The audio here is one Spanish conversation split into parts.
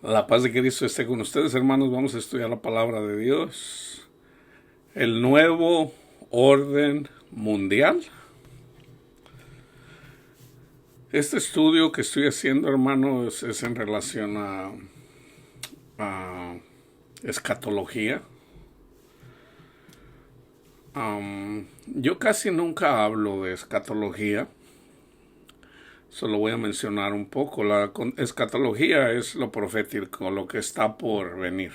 La paz de Cristo esté con ustedes, hermanos. Vamos a estudiar la palabra de Dios. El nuevo orden mundial. Este estudio que estoy haciendo, hermanos, es en relación a escatología. Yo casi nunca hablo de escatología. Solo voy a mencionar un poco. La escatología es lo profético, lo que está por venir.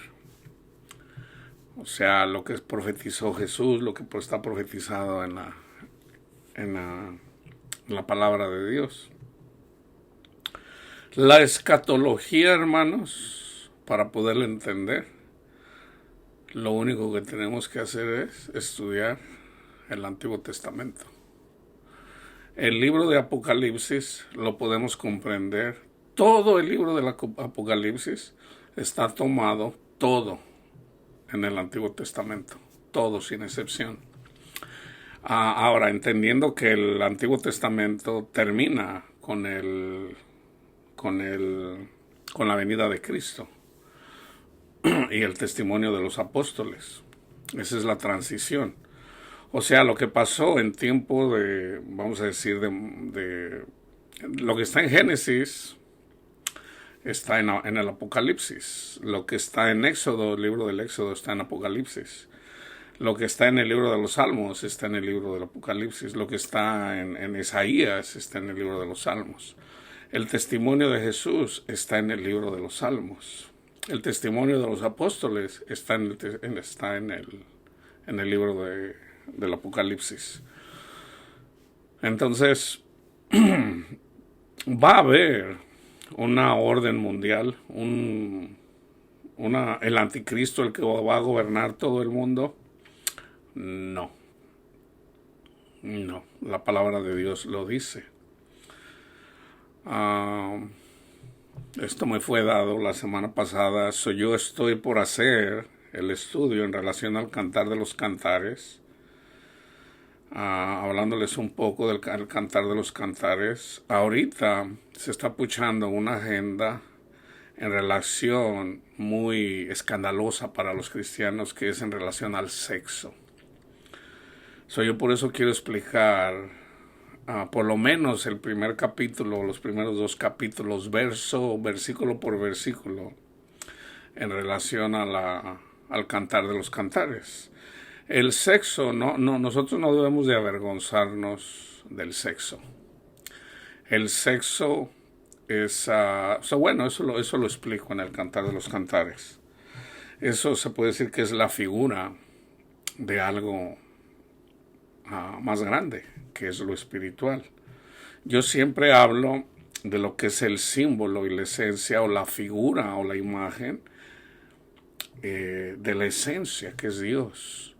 O sea, lo que profetizó Jesús, lo que está profetizado en la palabra de Dios. La escatología, hermanos, para poderla entender, lo único que tenemos que hacer es estudiar el Antiguo Testamento. El libro de Apocalipsis lo podemos comprender. Todo el libro del Apocalipsis está tomado todo en el Antiguo Testamento. Todo sin excepción. Ahora, entendiendo que el Antiguo Testamento termina con la venida de Cristo y el testimonio de los apóstoles. Esa es la transición. O sea, lo que pasó en tiempo de, vamos a decir, de lo que está en Génesis está en el Apocalipsis. Lo que está en Éxodo, el libro del Éxodo, está en Apocalipsis. Lo que está en el libro de los Salmos está en el libro del Apocalipsis. Lo que está en Isaías está en el libro de los Salmos. El testimonio de Jesús está en el libro de los Salmos. El testimonio de los apóstoles está en el libro del Apocalipsis. Entonces, va a haber una orden mundial, el anticristo, el que va a gobernar todo el mundo. No, la palabra de Dios lo dice. Esto me fue dado la semana pasada. Yo estoy por hacer el estudio en relación al Cantar de los Cantares, hablándoles un poco del Cantar de los Cantares. Ahorita se está puchando una agenda en relación muy escandalosa para los cristianos, que es en relación al sexo. Yo por eso quiero explicar por lo menos el primer capítulo, los primeros 2 capítulos, versículo por versículo, en relación al Cantar de los Cantares. El sexo, nosotros no debemos de avergonzarnos del sexo. El sexo es, bueno, eso lo explico en el Cantar de los Cantares. Eso se puede decir que es la figura de algo más grande, que es lo espiritual. Yo siempre hablo de lo que es el símbolo y la esencia, o la figura o la imagen de la esencia, que es Dios.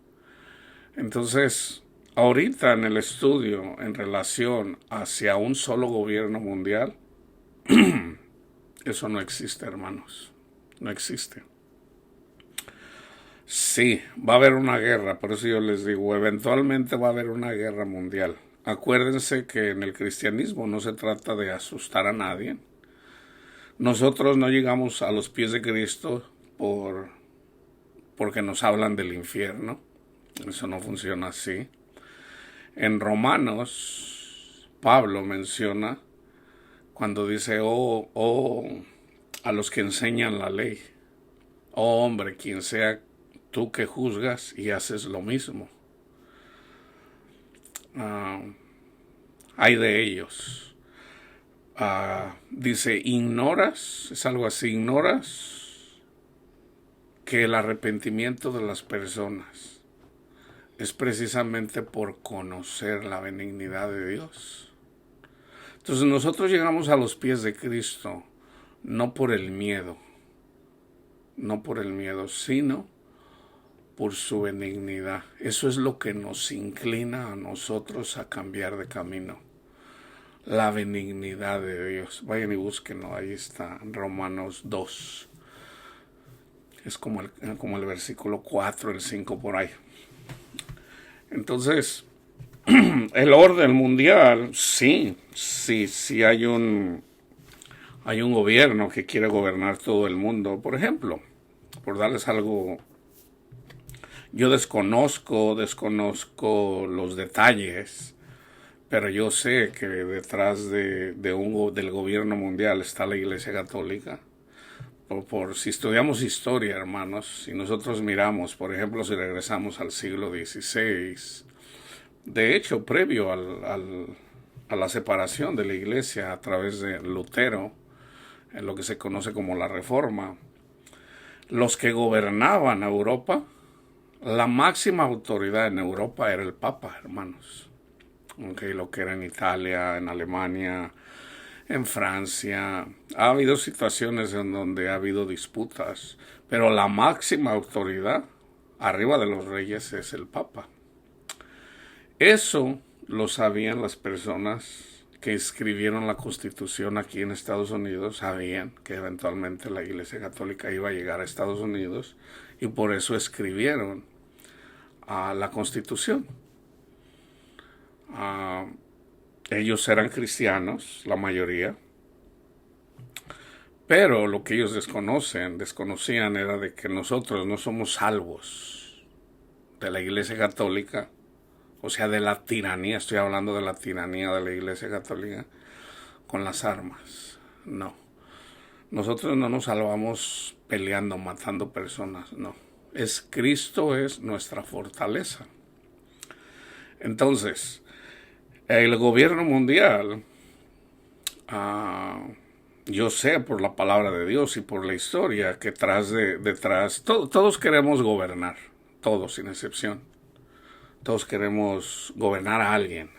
Entonces, ahorita en el estudio en relación hacia un solo gobierno mundial, eso no existe, hermanos. No existe. Sí, va a haber una guerra, por eso yo les digo, eventualmente va a haber una guerra mundial. Acuérdense que en el cristianismo no se trata de asustar a nadie. Nosotros no llegamos a los pies de Cristo porque nos hablan del infierno. Eso no funciona así. En Romanos, Pablo menciona cuando dice, a los que enseñan la ley, hombre, quien sea tú que juzgas y haces lo mismo. Hay de ellos. Dice, ignoras, es algo así, ignoras que el arrepentimiento de las personas es precisamente por conocer la benignidad de Dios. Entonces nosotros llegamos a los pies de Cristo no por el miedo, sino por su benignidad. Eso es lo que nos inclina a nosotros a cambiar de camino. La benignidad de Dios. Vayan y búsquenlo, ahí está, Romanos 2. Es como el versículo 4, el 5 por ahí. Entonces, el orden mundial, sí hay hay un gobierno que quiere gobernar todo el mundo. Por ejemplo, por darles algo, yo desconozco los detalles, pero yo sé que detrás del gobierno mundial está la Iglesia Católica. Si estudiamos historia, hermanos, si nosotros miramos, por ejemplo, si regresamos al siglo XVI, de hecho, previo a la separación de la Iglesia a través de Lutero, en lo que se conoce como la Reforma, los que gobernaban Europa, la máxima autoridad en Europa era el Papa, hermanos. Okay, lo que era en Italia, en Alemania, en Francia. Ha habido situaciones en donde ha habido disputas, pero la máxima autoridad arriba de los reyes es el Papa. Eso lo sabían las personas que escribieron la Constitución aquí en Estados Unidos, sabían que eventualmente la Iglesia Católica iba a llegar a Estados Unidos y por eso escribieron la Constitución. Ellos eran cristianos, la mayoría, pero lo que ellos desconocían era de que nosotros no somos salvos de la Iglesia Católica, o sea, de la tiranía, estoy hablando de la tiranía de la Iglesia Católica, con las armas. No. Nosotros no nos salvamos peleando, matando personas, no. Cristo es nuestra fortaleza. Entonces, el gobierno mundial, yo sé por la palabra de Dios y por la historia que detrás todos queremos gobernar, todos sin excepción. Todos queremos gobernar a alguien.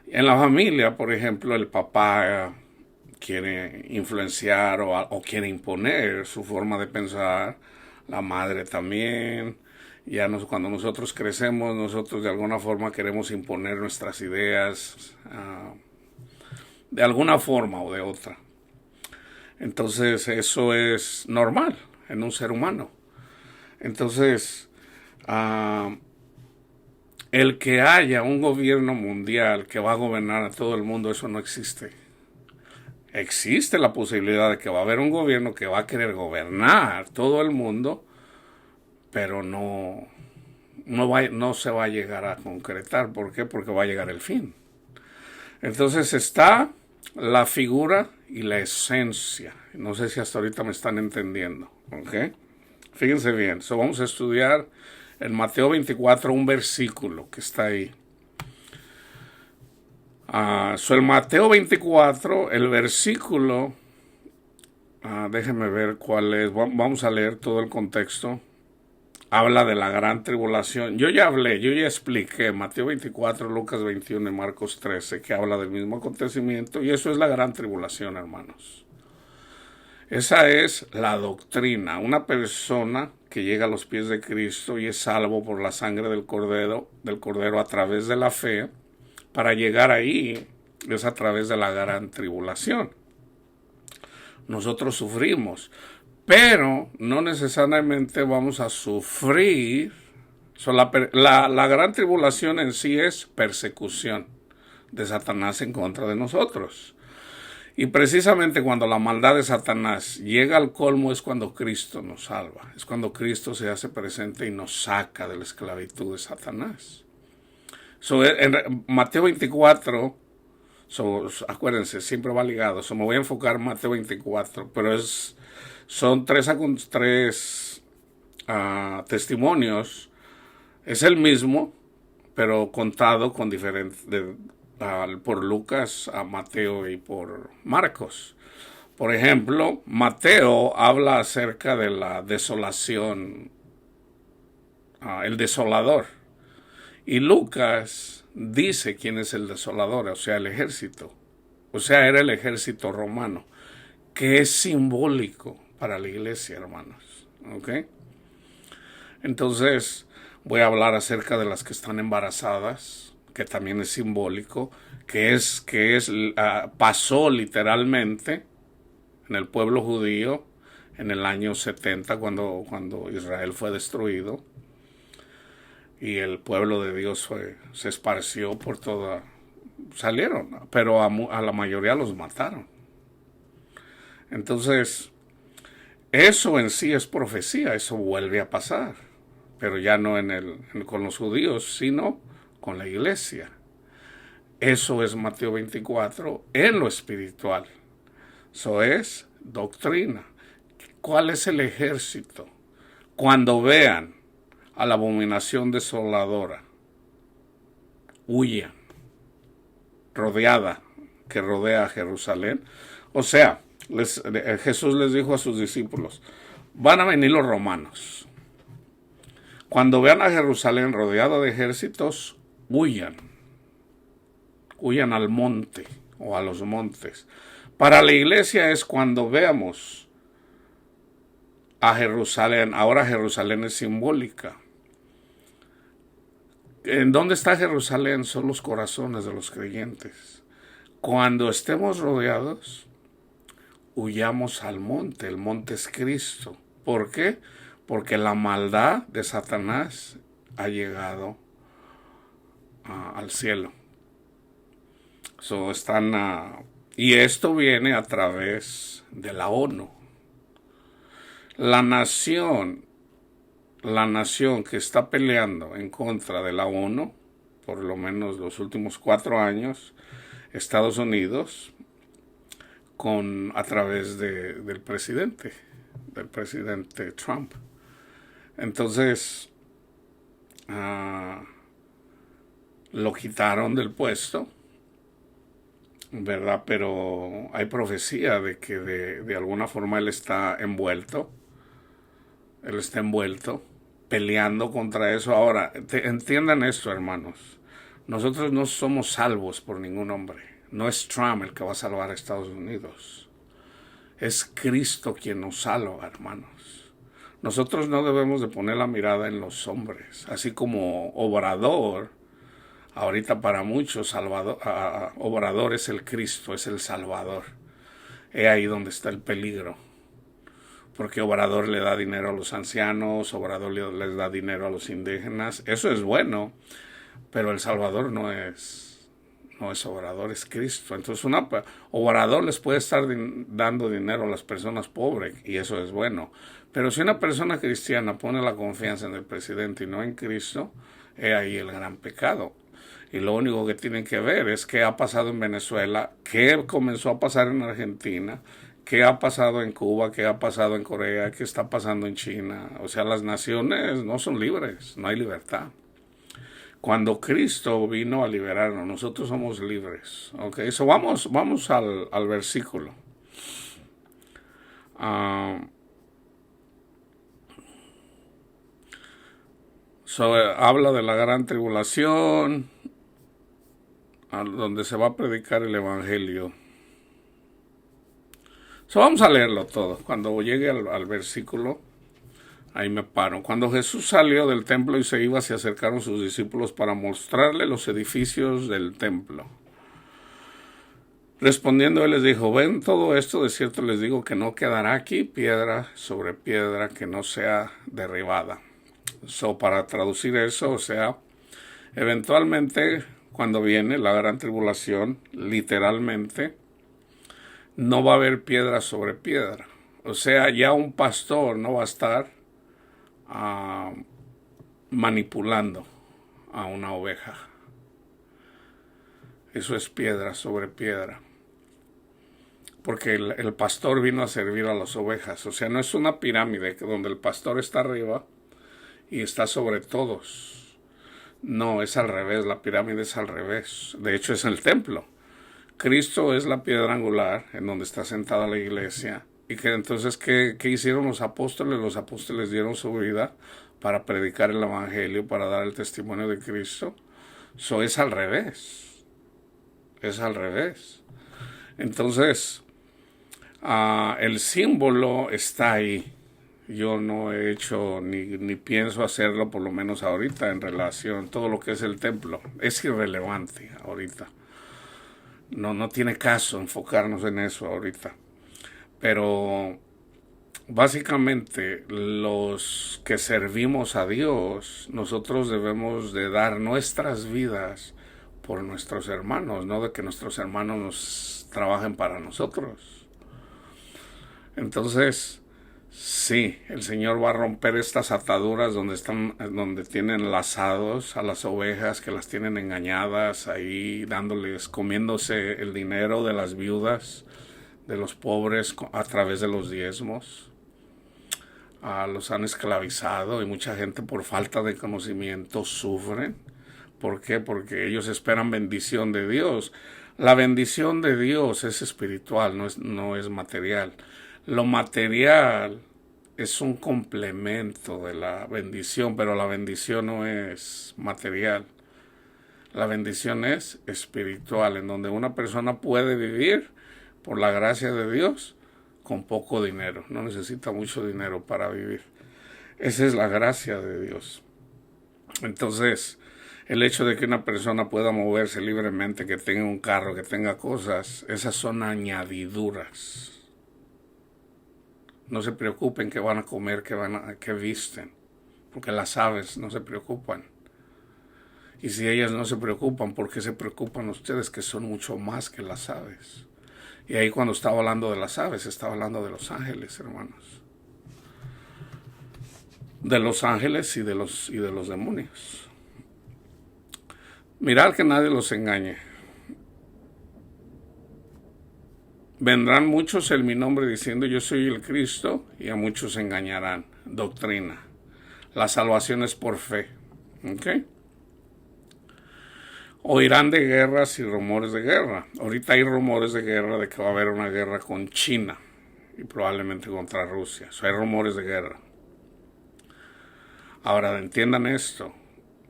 En la familia, por ejemplo, el papá quiere influenciar o quiere imponer su forma de pensar, la madre también. Cuando nosotros crecemos, nosotros de alguna forma queremos imponer nuestras ideas de alguna forma o de otra. Entonces eso es normal en un ser humano. Entonces, el que haya un gobierno mundial que va a gobernar a todo el mundo, eso no existe. Existe la posibilidad de que va a haber un gobierno que va a querer gobernar todo el mundo, pero no se va a llegar a concretar. ¿Por qué? Porque va a llegar el fin. Entonces está la figura y la esencia. No sé si hasta ahorita me están entendiendo. ¿Okay? Fíjense bien. Vamos a estudiar en Mateo 24 un versículo que está ahí. El Mateo 24, el versículo, déjenme ver cuál es. Vamos a leer todo el contexto. Habla de la gran tribulación. Yo ya expliqué Mateo 24, Lucas 21 y Marcos 13, que habla del mismo acontecimiento, y eso es la gran tribulación, hermanos. Esa es la doctrina. Una persona que llega a los pies de Cristo y es salvo por la sangre del Cordero a través de la fe, para llegar ahí es a través de la gran tribulación. Nosotros sufrimos, pero no necesariamente vamos a sufrir. La gran tribulación en sí es persecución de Satanás en contra de nosotros. Y precisamente cuando la maldad de Satanás llega al colmo es cuando Cristo nos salva. Es cuando Cristo se hace presente y nos saca de la esclavitud de Satanás. En Mateo 24, acuérdense, siempre va ligado. Me voy a enfocar en Mateo 24, pero son tres testimonios. Es el mismo, pero contado con por Lucas, Mateo y por Marcos. Por ejemplo, Mateo habla acerca de la desolación, el desolador. Y Lucas dice quién es el desolador, o sea, el ejército. O sea, era el ejército romano, que es simbólico para la iglesia, hermanos. ¿Ok? Entonces, voy a hablar acerca de las que están embarazadas, que también es simbólico, pasó literalmente en el pueblo judío en el año 70 cuando Israel fue destruido y el pueblo de Dios se esparció por salieron, pero a la mayoría los mataron. Entonces, eso en sí es profecía, eso vuelve a pasar, pero ya no con los judíos, sino con la iglesia. Eso es Mateo 24 en lo espiritual. Eso es doctrina. ¿Cuál es el ejército? Cuando vean a la abominación desoladora, huyan, rodeada, que rodea a Jerusalén. O sea, Jesús les dijo a sus discípulos, van a venir los romanos. Cuando vean a Jerusalén rodeada de ejércitos, huyan al monte o a los montes. Para la iglesia es cuando veamos a Jerusalén. Ahora Jerusalén es simbólica. ¿En dónde está Jerusalén? Son los corazones de los creyentes. Cuando estemos rodeados, huyamos al monte. El monte es Cristo. ¿Por qué? Porque la maldad de Satanás ha llegado al cielo. Y esto viene a través de la ONU. La nación que está peleando en contra de la ONU, por lo menos los últimos 4 años, Estados Unidos, a través del presidente Trump. Entonces, lo quitaron del puesto, ¿verdad? Pero hay profecía de que de alguna forma él está envuelto peleando contra eso. Ahora, entiendan esto, hermanos. Nosotros no somos salvos por ningún hombre. No es Trump el que va a salvar a Estados Unidos. Es Cristo quien nos salva, hermanos. Nosotros no debemos de poner la mirada en los hombres. Así como Obrador, ahorita para muchos, Obrador es el Cristo, es el Salvador. Es ahí donde está el peligro. Porque Obrador le da dinero a los ancianos, Obrador les da dinero a los indígenas. Eso es bueno, pero el Salvador no es Obrador, es Cristo. Entonces Obrador les puede estar dando dinero a las personas pobres, y eso es bueno. Pero si una persona cristiana pone la confianza en el presidente y no en Cristo, es ahí el gran pecado. Y lo único que tienen que ver es qué ha pasado en Venezuela, qué comenzó a pasar en Argentina, qué ha pasado en Cuba, qué ha pasado en Corea, qué está pasando en China. O sea, las naciones no son libres, no hay libertad. Cuando Cristo vino a liberarnos, nosotros somos libres. Ok, so vamos al versículo. Habla de la gran tribulación, donde se va a predicar el evangelio. Vamos a leerlo todo. Cuando llegue al versículo, ahí me paro. Cuando Jesús salió del templo y se iba, se acercaron sus discípulos para mostrarle los edificios del templo. Respondiendo, él les dijo, ¿ven todo esto? De cierto les digo que no quedará aquí piedra sobre piedra que no sea derribada. Para traducir eso, o sea, eventualmente, cuando viene la gran tribulación, literalmente, no va a haber piedra sobre piedra. O sea, ya un pastor no va a estar manipulando a una oveja. Eso es piedra sobre piedra. Porque el pastor vino a servir a las ovejas. O sea, no es una pirámide donde el pastor está arriba y está sobre todos. No, es al revés. La pirámide es al revés. De hecho, es el templo. Cristo es la piedra angular en donde está sentada la iglesia. Y que entonces, ¿qué hicieron los apóstoles? Los apóstoles dieron su vida para predicar el evangelio, para dar el testimonio de Cristo. Eso es al revés. Es al revés. Entonces, el símbolo está ahí. Yo no he hecho ni pienso hacerlo, por lo menos ahorita, en relación a todo lo que es el templo. Es irrelevante ahorita. No tiene caso enfocarnos en eso ahorita. Pero básicamente los que servimos a Dios, nosotros debemos de dar nuestras vidas por nuestros hermanos, no de que nuestros hermanos nos trabajen para nosotros. Entonces, sí, el Señor va a romper estas ataduras donde tienen lazados a las ovejas, que las tienen engañadas ahí, dándoles, comiéndose el dinero de las viudas, de los pobres a través de los diezmos. Los han esclavizado y mucha gente por falta de conocimiento sufre. ¿Por qué? Porque ellos esperan bendición de Dios. La bendición de Dios es espiritual, no es material. Lo material es un complemento de la bendición, pero la bendición no es material. La bendición es espiritual, en donde una persona puede vivir por la gracia de Dios con poco dinero. No necesita mucho dinero para vivir. Esa es la gracia de Dios. Entonces, el hecho de que una persona pueda moverse libremente, que tenga un carro, que tenga cosas, esas son añadiduras. No se preocupen qué van a comer, qué visten, porque las aves no se preocupan. Y si ellas no se preocupan, ¿por qué se preocupan ustedes, que son mucho más que las aves? Y ahí, cuando estaba hablando de las aves, estaba hablando de los ángeles, hermanos. De los ángeles y de los demonios. Mirad que nadie los engañe. Vendrán muchos en mi nombre diciendo yo soy el Cristo, y a muchos engañarán. Doctrina. La salvación es por fe. ¿Ok? Oirán de guerras y rumores de guerra. Ahorita hay rumores de guerra, de que va a haber una guerra con China y probablemente contra Rusia. Hay rumores de guerra. Ahora, entiendan esto.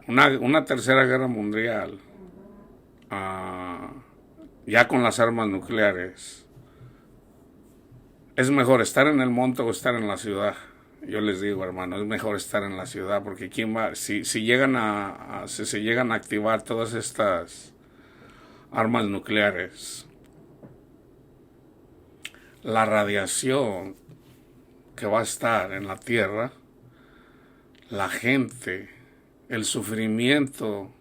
Una tercera guerra mundial, ya con las armas nucleares, es mejor estar en el monte o estar en la ciudad. Yo les digo, hermano, es mejor estar en la ciudad, porque si se llegan a activar todas estas armas nucleares, la radiación que va a estar en la Tierra, la gente, el sufrimiento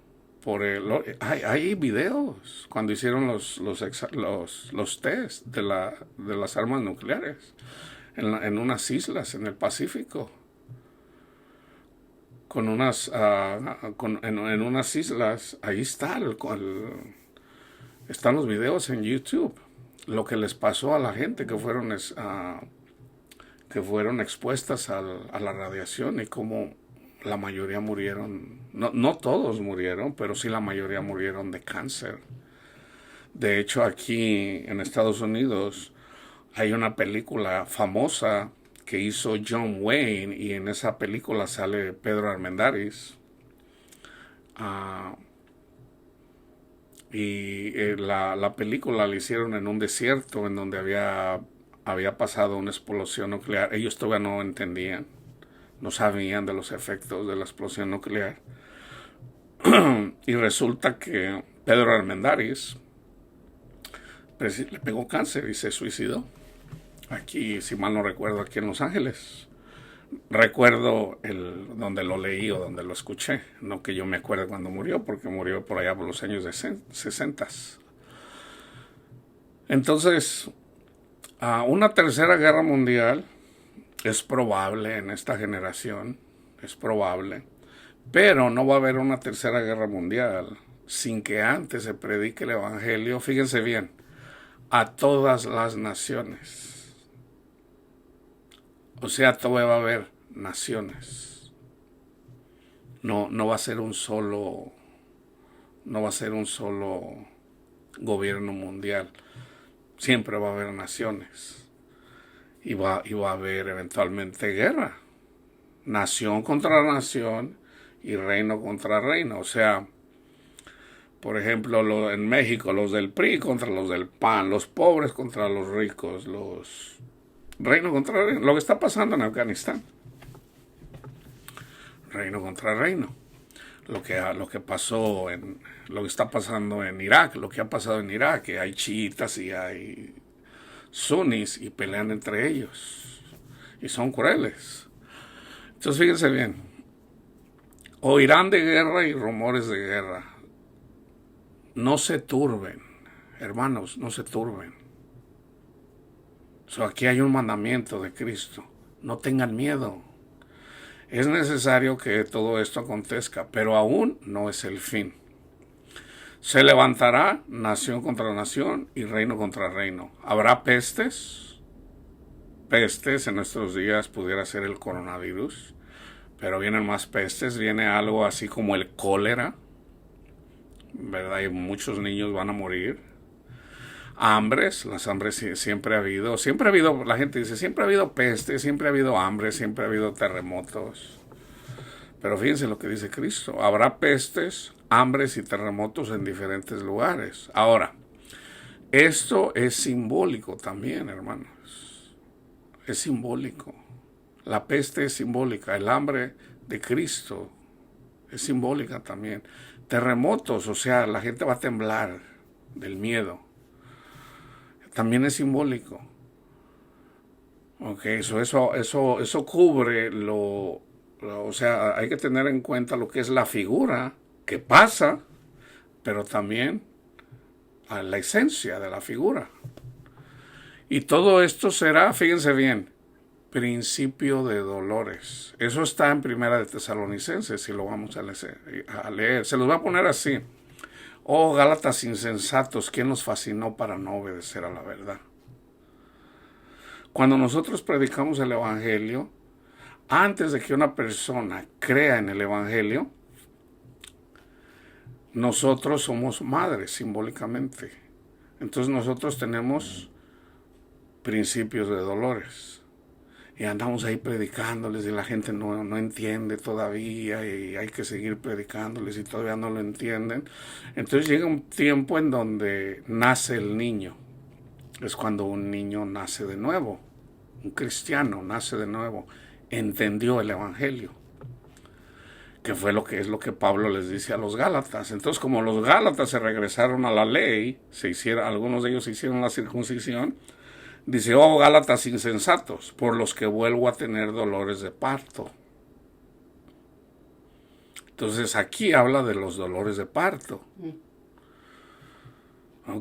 hay videos cuando hicieron los test de las armas nucleares en unas islas en el Pacífico, en unas islas. Ahí están los videos en YouTube, lo que les pasó a la gente que fueron expuestas a la radiación, y cómo la mayoría murieron. No todos murieron, pero sí la mayoría murieron de cáncer. De hecho, aquí en Estados Unidos hay una película famosa que hizo John Wayne, y en esa película sale Pedro Armendáriz. La película la hicieron en un desierto en donde había pasado una explosión nuclear. Ellos todavía no entendían, no sabían de los efectos de la explosión nuclear. Y resulta que Pedro Armendáriz le pegó cáncer y se suicidó. Aquí, si mal no recuerdo, aquí en Los Ángeles. Recuerdo donde lo leí o donde lo escuché. No que yo me acuerde cuando murió, porque murió por allá por los años de 60. Entonces, una tercera guerra mundial es probable en esta generación. Es probable. Pero no va a haber una tercera guerra mundial sin que antes se predique el evangelio, fíjense bien, a todas las naciones. O sea, todavía va a haber naciones. No va a ser un solo gobierno mundial. Siempre va a haber naciones. Y va a haber eventualmente guerra. Nación contra nación y reino contra reino. O sea, por ejemplo, en México, los del PRI contra los del PAN, los pobres contra los ricos, reino contra reino. Lo que está pasando en Afganistán. Reino contra reino. Lo que está pasando en Irak, lo que ha pasado en Irak, que hay chiitas y hay sunis y pelean entre ellos. Y son crueles. Entonces, fíjense bien. Oirán de guerra y rumores de guerra. No se turben, hermanos, no se turben. Aquí hay un mandamiento de Cristo. No tengan miedo. Es necesario que todo esto acontezca, pero aún no es el fin. Se levantará nación contra nación y reino contra reino. Habrá pestes. Pestes en nuestros días pudiera ser el coronavirus, pero vienen más pestes. Viene algo así como el cólera, ¿verdad? Y muchos niños van a morir. Hambres, las hambres siempre ha habido, la gente dice, siempre ha habido peste, siempre ha habido hambre, siempre ha habido terremotos. Pero fíjense lo que dice Cristo, habrá pestes, hambres y terremotos en diferentes lugares. Ahora, esto es simbólico también, hermanos. Es simbólico. La peste es simbólica, el hambre de Cristo es simbólica también. Terremotos, o sea, la gente va a temblar del miedo. También es simbólico. Eso cubre o sea, hay que tener en cuenta lo que es la figura que pasa, pero también a la esencia de la figura. Y todo esto será, fíjense bien, principio de dolores. Eso está en Primera de Tesalonicenses, si lo vamos a leer. Se los va a poner así. Oh, Gálatas insensatos, ¿quién los fascinó para no obedecer a la verdad? Cuando nosotros predicamos el Evangelio, antes de que una persona crea en el Evangelio, nosotros somos madres simbólicamente. Entonces nosotros tenemos principios de dolores. Y andamos ahí predicándoles y la gente no entiende todavía y hay que seguir predicándoles y todavía no lo entienden. Entonces llega un tiempo en donde nace el niño. Es cuando un niño nace de nuevo. Un cristiano nace de nuevo. Entendió el Evangelio. Que fue lo que Pablo les dice a los Gálatas. Entonces, como los Gálatas se regresaron a la ley, algunos de ellos hicieron la circuncisión. Dice, oh Gálatas insensatos, por los que vuelvo a tener dolores de parto. Entonces aquí habla de los dolores de parto.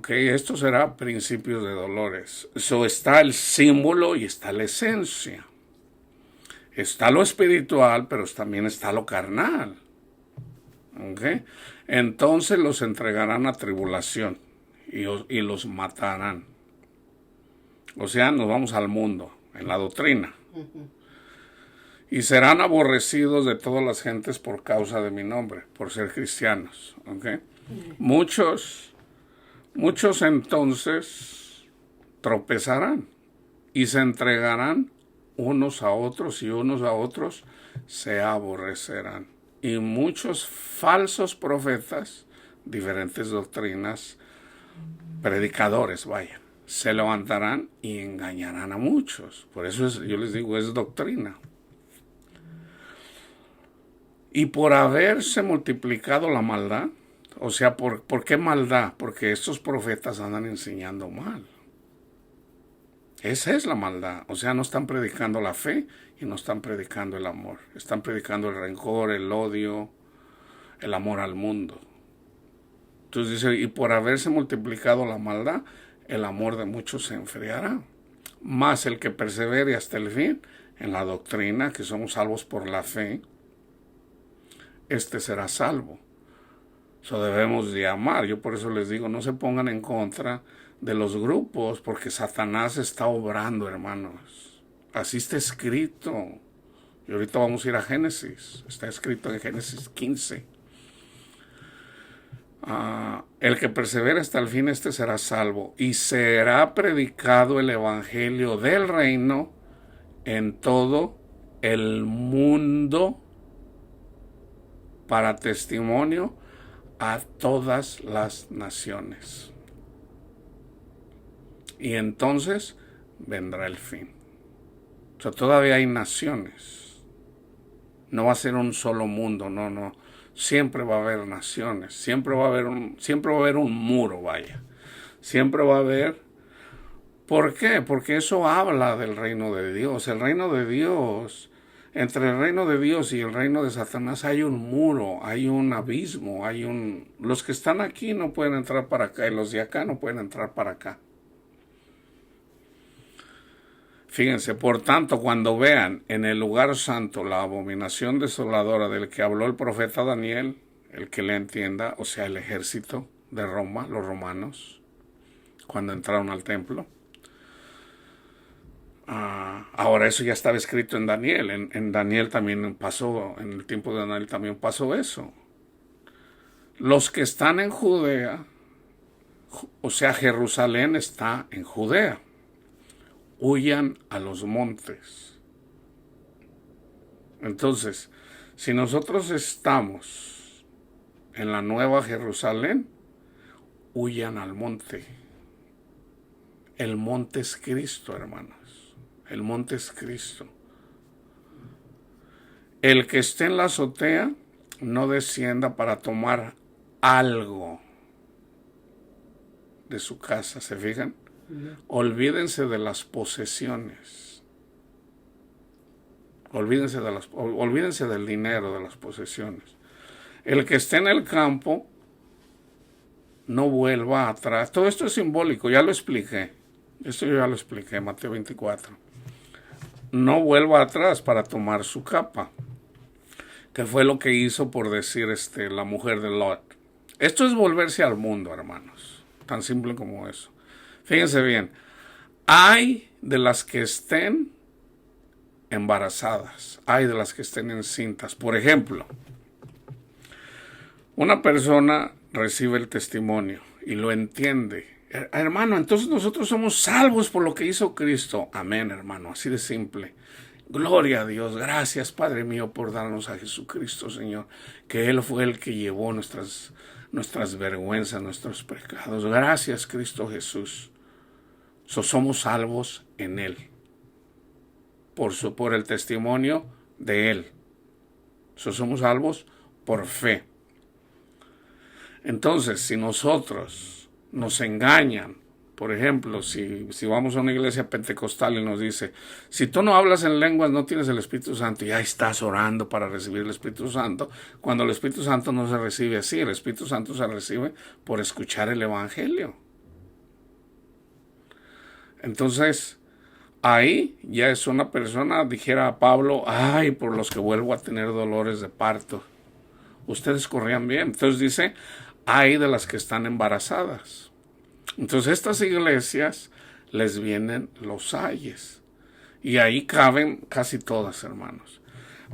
Esto será principios de dolores. Está el símbolo y está la esencia. Está lo espiritual, pero también está lo carnal. Entonces los entregarán a tribulación y los matarán. O sea, nos vamos al mundo, en la doctrina. Y serán aborrecidos de todas las gentes por causa de mi nombre, por ser cristianos. Muchos entonces tropezarán y se entregarán unos a otros y unos a otros se aborrecerán. Y muchos falsos profetas, diferentes doctrinas, predicadores, se levantarán y engañarán a muchos. Por eso yo les digo, es doctrina. Y por haberse multiplicado la maldad, o sea, ¿por qué maldad? Porque estos profetas andan enseñando mal. Esa es la maldad. O sea, no están predicando la fe y no están predicando el amor. Están predicando el rencor, el odio, el amor al mundo. Entonces dice, y por haberse multiplicado la maldad, el amor de muchos se enfriará. Mas el que persevere hasta el fin en la doctrina, que somos salvos por la fe, este será salvo. Eso debemos de amar. Yo por eso les digo, no se pongan en contra de los grupos, porque Satanás está obrando, hermanos. Así está escrito. Y ahorita vamos a ir a Génesis. Está escrito en Génesis 15. El que persevera hasta el fin, este será salvo. Y será predicado el evangelio del reino en todo el mundo para testimonio a todas las naciones. Y entonces vendrá el fin. O sea, todavía hay naciones. No va a ser un solo mundo, no. Siempre va a haber naciones, siempre va a haber un muro, Siempre va a haber. ¿Por qué? Porque eso habla del reino de Dios. El reino de Dios, entre el reino de Dios y el reino de Satanás hay un muro, hay un abismo, los que están aquí no pueden entrar para acá y los de acá no pueden entrar para acá. Fíjense, por tanto, cuando vean en el lugar santo la abominación desoladora del que habló el profeta Daniel, el que le entienda, o sea, el ejército de Roma, los romanos, cuando entraron al templo. Ahora eso ya estaba escrito en Daniel. En Daniel también pasó, en el tiempo de Daniel también pasó eso. Los que están en Judea, o sea, Jerusalén está en Judea, huyan a los montes. Entonces, si nosotros estamos en la nueva Jerusalén, huyan al monte. El monte es Cristo, hermanos. El monte es Cristo. El que esté en la azotea, no descienda para tomar algo de su casa, ¿se fijan? Olvídense de las posesiones. Olvídense del dinero, de las posesiones. El que esté en el campo, no vuelva atrás. Todo esto es simbólico, ya lo expliqué. Esto yo ya lo expliqué, Mateo 24. No vuelva atrás para tomar su capa, que fue lo que hizo, por decir, la mujer de Lot. Esto es volverse al mundo, hermanos. Tan simple como eso. Fíjense bien. Hay de las que estén embarazadas. Hay de las que estén encintas. Por ejemplo, una persona recibe el testimonio y lo entiende. Hermano, entonces nosotros somos salvos por lo que hizo Cristo. Amén, hermano. Así de simple. Gloria a Dios. Gracias, Padre mío, por darnos a Jesucristo, Señor. Que Él fue el que llevó nuestras vergüenzas, nuestros pecados. Gracias, Cristo Jesús. Somos salvos en Él. Por el testimonio de Él. Somos salvos por fe. Entonces, si nosotros nos engañan, por ejemplo, si vamos a una iglesia pentecostal y nos dice, si tú no hablas en lenguas no tienes el Espíritu Santo, y ya estás orando para recibir el Espíritu Santo, cuando el Espíritu Santo no se recibe así, el Espíritu Santo se recibe por escuchar el Evangelio. Entonces, ahí ya es una persona, dijera a Pablo, ay, por los que vuelvo a tener dolores de parto. Ustedes corrían bien. Entonces dice, hay de las que están embarazadas. Entonces estas iglesias les vienen los ayes. Y ahí caben casi todas, hermanos.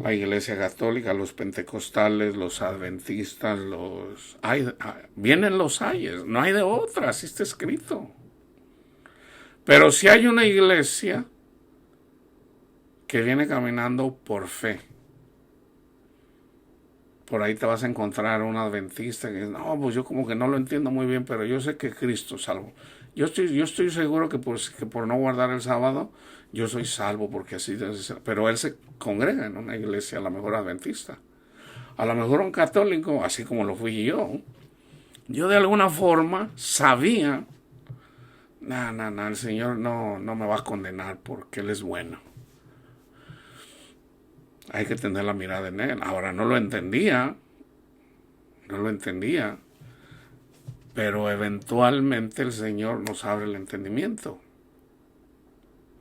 La iglesia católica, los pentecostales, los adventistas, vienen los ayes. No hay de otra, así está escrito. Pero si hay una iglesia que viene caminando por fe, por ahí te vas a encontrar un adventista que dice, no, pues yo como que no lo entiendo muy bien, pero yo sé que Cristo salvo. Yo estoy seguro que por no guardar el sábado, yo soy salvo, porque así debe ser. Pero él se congrega en una iglesia, a lo mejor adventista. A lo mejor un católico, así como lo fui yo. Yo de alguna forma sabía, el Señor no me va a condenar porque Él es bueno. Hay que tener la mirada en Él. Ahora no lo entendía, pero eventualmente el Señor nos abre el entendimiento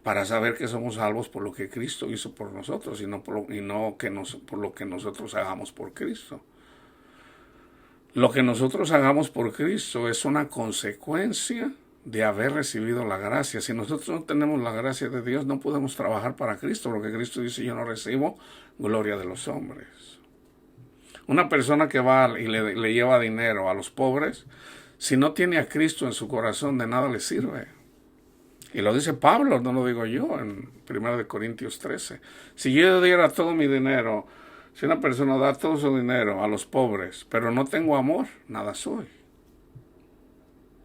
para saber que somos salvos por lo que Cristo hizo por nosotros y no por lo que nosotros hagamos por Cristo. Lo que nosotros hagamos por Cristo es una consecuencia de haber recibido la gracia. Si nosotros no tenemos la gracia de Dios, no podemos trabajar para Cristo, porque Cristo dice, yo no recibo gloria de los hombres. Una persona que va y le lleva dinero a los pobres, si no tiene a Cristo en su corazón, de nada le sirve. Y lo dice Pablo, no lo digo yo, en 1 Corintios 13. Si yo diera todo mi dinero, si una persona da todo su dinero a los pobres, pero no tengo amor, nada soy.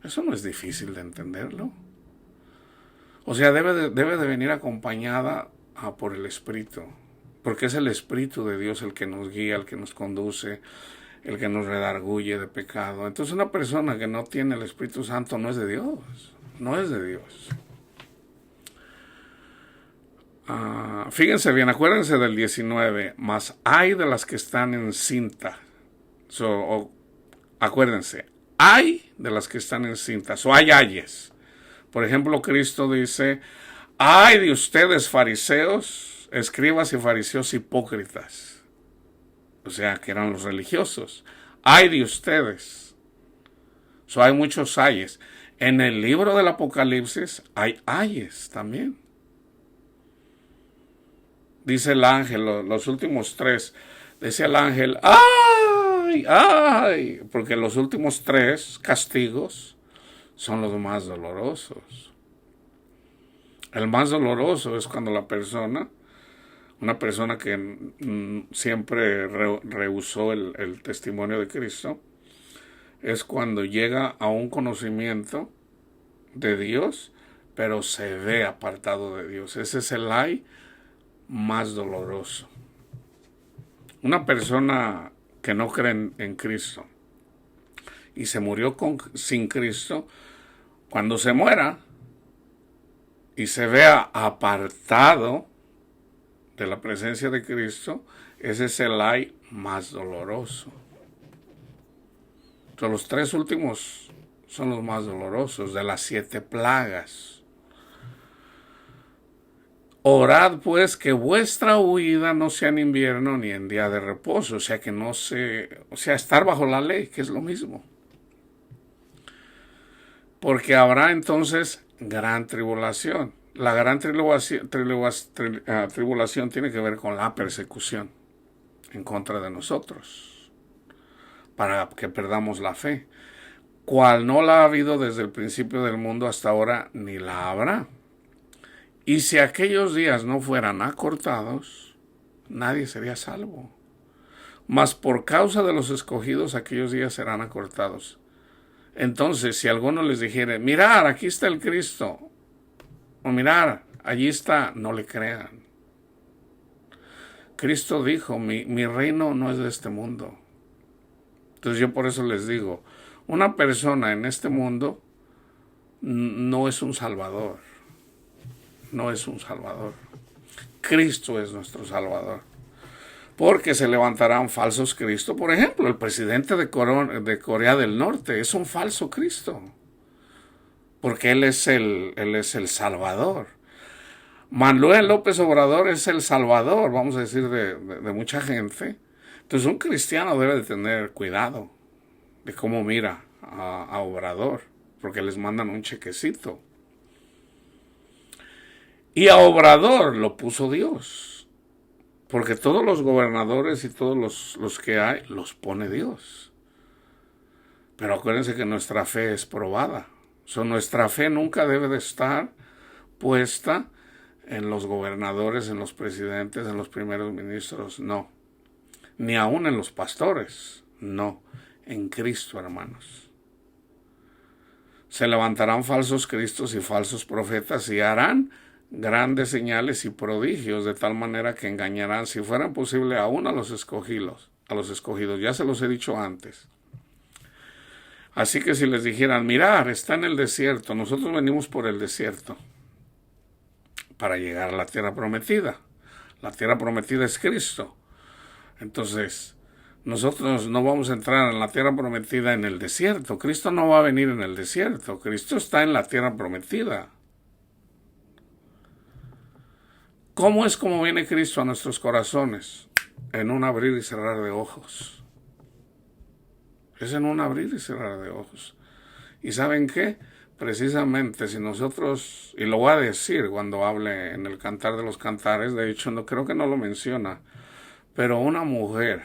Eso no es difícil de entenderlo. O sea, debe de venir acompañada por el Espíritu, porque es el Espíritu de Dios el que nos guía, el que nos conduce, el que nos redarguye de pecado. Entonces una persona que no tiene el Espíritu Santo no es de Dios, no es de Dios. Fíjense bien, acuérdense del 19, mas hay de las que están encintas. Acuérdense, hay de las que están encintas, o hay ayes. Por ejemplo, Cristo dice, Ay de ustedes fariseos, escribas y fariseos hipócritas. O sea, que eran los religiosos. Ay de ustedes. Hay muchos ayes. En el libro del Apocalipsis hay ayes también. Dice el ángel, los últimos tres. Dice el ángel, ¡ay! ¡Ay! Porque los últimos tres castigos son los más dolorosos. El más doloroso es cuando una persona que siempre rehusó el testimonio de Cristo, es cuando llega a un conocimiento de Dios, pero se ve apartado de Dios. Ese es el ay más doloroso. Una persona que no cree en Cristo y se murió sin Cristo, cuando se muera y se vea apartado de la presencia de Cristo, ese es el ay más doloroso. Entonces, los tres últimos son los más dolorosos de las 7 plagas. Orad pues que vuestra huida no sea en invierno ni en día de reposo, o sea que estar bajo la ley, que es lo mismo. Porque habrá entonces gran tribulación. La gran tribulación tiene que ver con la persecución en contra de nosotros, para que perdamos la fe, cual no la ha habido desde el principio del mundo hasta ahora, ni la habrá. Y si aquellos días no fueran acortados, nadie sería salvo. Mas por causa de los escogidos, aquellos días serán acortados. Entonces, si alguno les dijere, mirar, aquí está el Cristo, o mirar, allí está, no le crean. Cristo dijo, mi reino no es de este mundo. Entonces yo por eso les digo, una persona en este mundo no es un salvador. No es un salvador. Cristo es nuestro salvador. Porque se levantarán falsos cristos. Por ejemplo, el presidente de Corea del Norte es un falso Cristo. Porque él es el salvador. Manuel López Obrador es el salvador, vamos a decir, de mucha gente. Entonces un cristiano debe de tener cuidado de cómo mira a Obrador, porque les mandan un chequecito. Y a Obrador lo puso Dios, porque todos los gobernadores y todos los que hay los pone Dios. Pero acuérdense que nuestra fe es probada. Nuestra fe nunca debe de estar puesta en los gobernadores, en los presidentes, en los primeros ministros, no. Ni aún en los pastores, no. En Cristo, hermanos. Se levantarán falsos cristos y falsos profetas y harán grandes señales y prodigios, de tal manera que engañarán, si fuera posible, aún a los escogidos. Ya se los he dicho antes. Así que si les dijeran, mirar, está en el desierto, nosotros venimos por el desierto para llegar a la tierra prometida. La tierra prometida es Cristo. Entonces, nosotros no vamos a entrar en la tierra prometida en el desierto. Cristo no va a venir en el desierto. Cristo está en la tierra prometida. ¿Cómo es como viene Cristo a nuestros corazones? En un abrir y cerrar de ojos. Es en un abrir y cerrar de ojos. ¿Y saben qué? Precisamente si nosotros, y lo voy a decir cuando hable en el Cantar de los Cantares, de hecho creo que no lo menciona, pero una mujer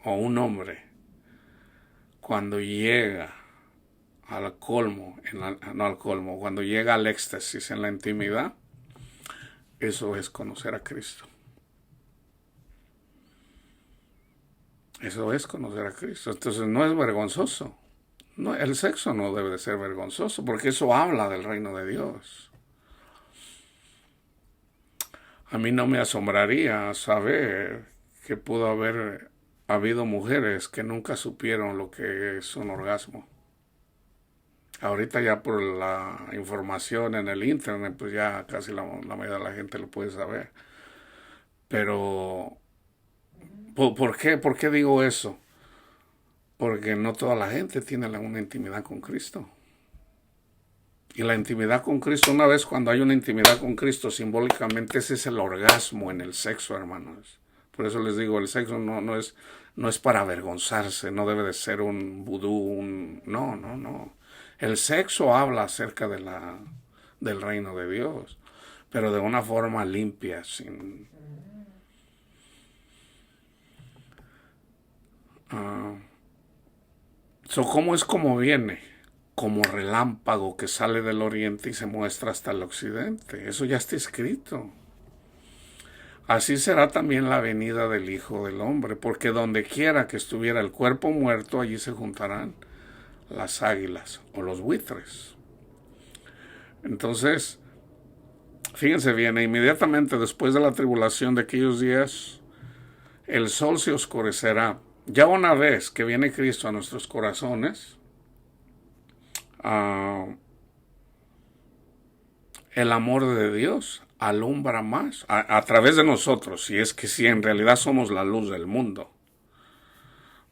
o un hombre, cuando llega al colmo, cuando llega al éxtasis en la intimidad, eso es conocer a Cristo. Eso es conocer a Cristo. Entonces no es vergonzoso. No, el sexo no debe de ser vergonzoso, porque eso habla del reino de Dios. A mí no me asombraría saber que pudo haber habido mujeres que nunca supieron lo que es un orgasmo. Ahorita ya por la información en el internet, pues ya casi la mayoría de la gente lo puede saber. Pero, ¿por qué digo eso? Porque no toda la gente tiene una intimidad con Cristo. Y la intimidad con Cristo, una vez cuando hay una intimidad con Cristo, simbólicamente ese es el orgasmo en el sexo, hermanos. Por eso les digo, el sexo no es para avergonzarse, no debe de ser un vudú, no. El sexo habla acerca del reino de Dios, pero de una forma limpia, sin... ¿Cómo es como viene? Como relámpago que sale del oriente y se muestra hasta el occidente. Eso ya está escrito. Así será también la venida del Hijo del Hombre, porque donde quiera que estuviera el cuerpo muerto, allí se juntarán las águilas o los buitres. Entonces, fíjense bien, inmediatamente después de la tribulación de aquellos días, el sol se oscurecerá. Ya una vez que viene Cristo a nuestros corazones, el amor de Dios alumbra más a través de nosotros, si es que sí, en realidad somos la luz del mundo.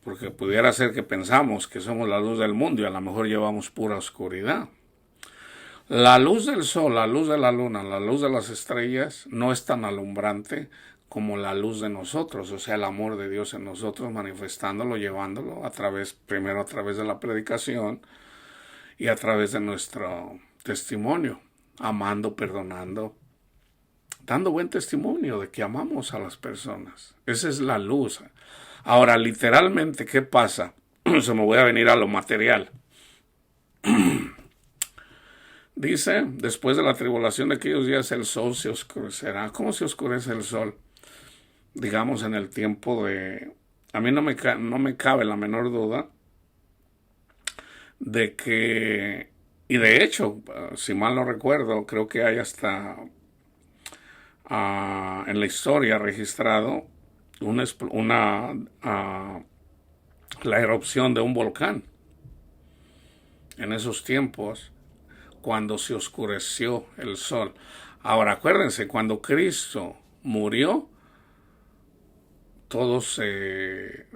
Porque pudiera ser que pensamos que somos la luz del mundo y a lo mejor llevamos pura oscuridad. La luz del sol, la luz de la luna, la luz de las estrellas no es tan alumbrante como la luz de nosotros, o sea, el amor de Dios en nosotros, manifestándolo, llevándolo primero a través de la predicación y a través de nuestro testimonio, amando, perdonando, dando buen testimonio de que amamos a las personas. Esa es la luz. Ahora, literalmente, ¿qué pasa? Se me voy a venir a lo material. Dice, después de la tribulación de aquellos días el sol se oscurecerá. ¿Cómo se oscurece el sol? Digamos en el tiempo de... A mí no me cabe la menor duda de que... Y de hecho, si mal no recuerdo, creo que hay hasta en la historia registrado la erupción de un volcán en esos tiempos, cuando se oscureció el sol. Ahora acuérdense, cuando Cristo murió, todo se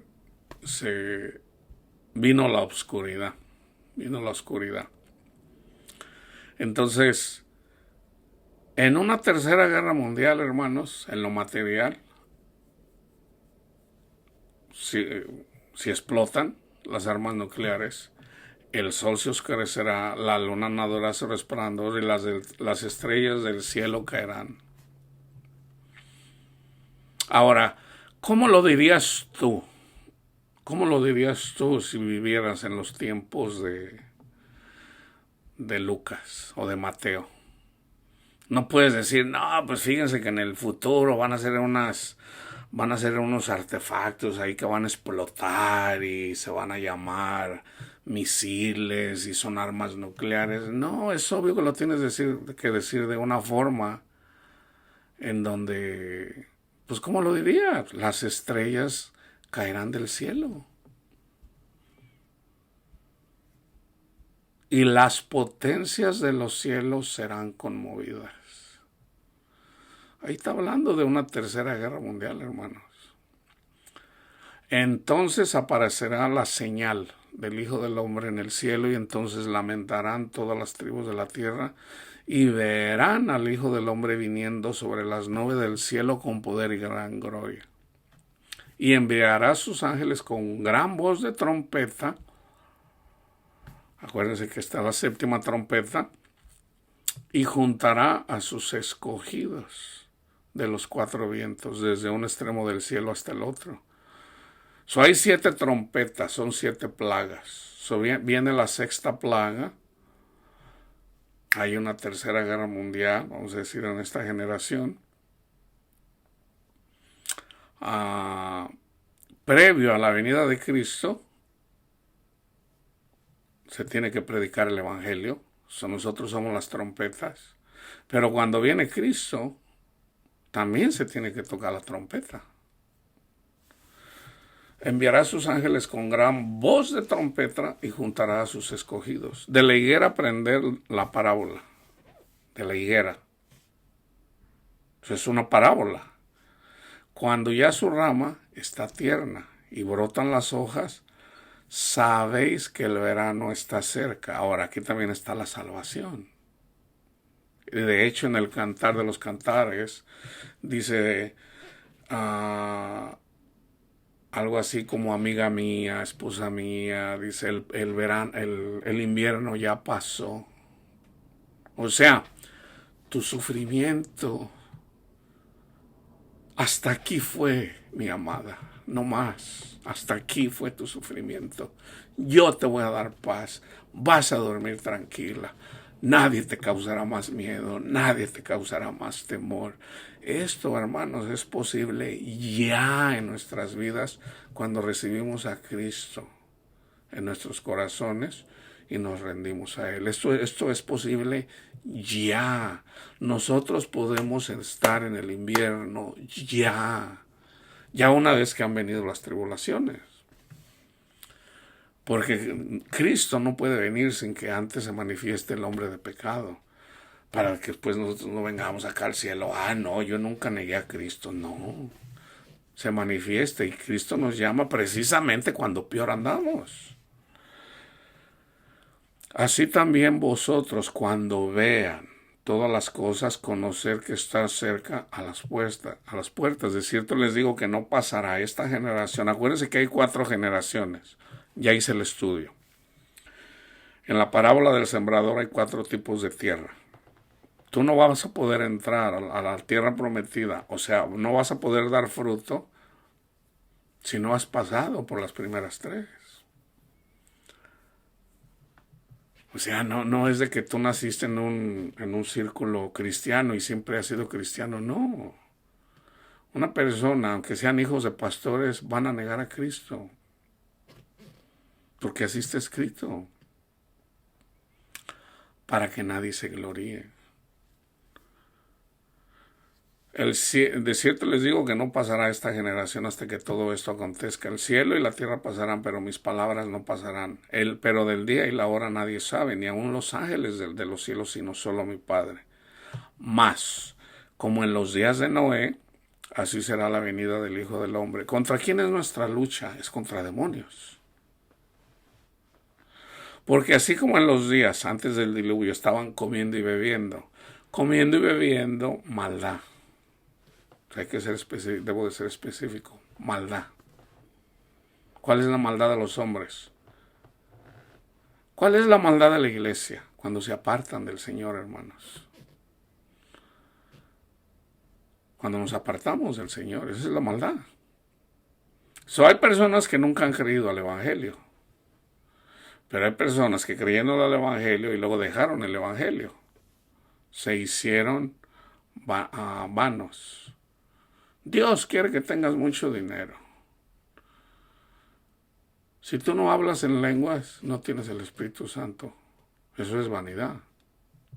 vino la oscuridad. Entonces, en una tercera guerra mundial, hermanos, en lo material, si explotan las armas nucleares, el sol se oscurecerá, la luna nadará su resplandor y las estrellas del cielo caerán. Ahora, ¿cómo lo dirías tú? ¿Cómo lo dirías tú si vivieras en los tiempos de Lucas o de Mateo? No puedes decir, no, pues fíjense que en el futuro van a ser unos artefactos ahí que van a explotar y se van a llamar misiles y son armas nucleares. No, es obvio que lo tienes que decir de una forma en donde, pues ¿cómo lo diría? Las estrellas caerán del cielo. Y las potencias de los cielos serán conmovidas. Ahí está hablando de una tercera guerra mundial, hermanos. Entonces aparecerá la señal del Hijo del Hombre en el cielo y entonces lamentarán todas las tribus de la tierra y verán al Hijo del Hombre viniendo sobre las nubes del cielo con poder y gran gloria. Y enviará a sus ángeles con gran voz de trompeta. Acuérdense que está la séptima trompeta. Y juntará a sus escogidos de los cuatro vientos, desde un extremo del cielo hasta el otro. Hay 7 trompetas, son 7 plagas. Viene la sexta plaga. Hay una tercera guerra mundial, vamos a decir, en esta generación. Previo a la venida de Cristo, se tiene que predicar el evangelio. Nosotros somos las trompetas. Pero cuando viene Cristo, también se tiene que tocar la trompeta. Enviará a sus ángeles con gran voz de trompeta y juntará a sus escogidos. De la higuera aprender la parábola. De la higuera. Eso es una parábola. Cuando ya su rama está tierna y brotan las hojas, sabéis que el verano está cerca. Ahora, aquí también está la salvación. De hecho, en el Cantar de los Cantares dice algo así como amiga mía, esposa mía, dice el verano, el invierno ya pasó. O sea, tu sufrimiento hasta aquí fue, mi amada, no más. Hasta aquí fue tu sufrimiento. Yo te voy a dar paz. Vas a dormir tranquila. Nadie te causará más miedo. Nadie te causará más temor. Esto, hermanos, es posible ya en nuestras vidas cuando recibimos a Cristo en nuestros corazones y nos rendimos a Él. Esto es posible ya. Nosotros podemos estar en el invierno ya. Ya una vez que han venido las tribulaciones. Porque Cristo no puede venir sin que antes se manifieste el hombre de pecado. Para que después nosotros no vengamos acá al cielo. No, yo nunca negué a Cristo. No. Se manifiesta y Cristo nos llama precisamente cuando peor andamos. Así también vosotros, cuando vean todas las cosas, conocer que está cerca a las puertas. De cierto les digo que no pasará esta generación. Acuérdense que hay 4 generaciones. Ya hice el estudio. En la parábola del sembrador hay 4 tipos de tierra. Tú no vas a poder entrar a la tierra prometida. O sea, no vas a poder dar fruto si no has pasado por las primeras 3. O sea, no es de que tú naciste en un círculo cristiano y siempre has sido cristiano, no. Una persona, aunque sean hijos de pastores, van a negar a Cristo. Porque así está escrito. Para que nadie se gloríe. De cierto les digo que no pasará esta generación hasta que todo esto acontezca. El cielo y la tierra pasarán, pero mis palabras no pasarán. Pero del día y la hora nadie sabe, ni aun los ángeles de los cielos, sino solo mi Padre. Mas, como en los días de Noé, así será la venida del Hijo del Hombre. ¿Contra quién es nuestra lucha? Es contra demonios. Porque así como en los días antes del diluvio estaban comiendo y bebiendo maldad. Hay que ser específico, debo de ser específico. Maldad. ¿Cuál es la maldad de los hombres? ¿Cuál es la maldad de la iglesia? Cuando se apartan del Señor, hermanos. Cuando nos apartamos del Señor, esa es la maldad. Hay personas que nunca han creído al Evangelio. Pero hay personas que creyeron al Evangelio y luego dejaron el Evangelio. Se hicieron vanos. Dios quiere que tengas mucho dinero. Si tú no hablas en lenguas, no tienes el Espíritu Santo. Eso es vanidad.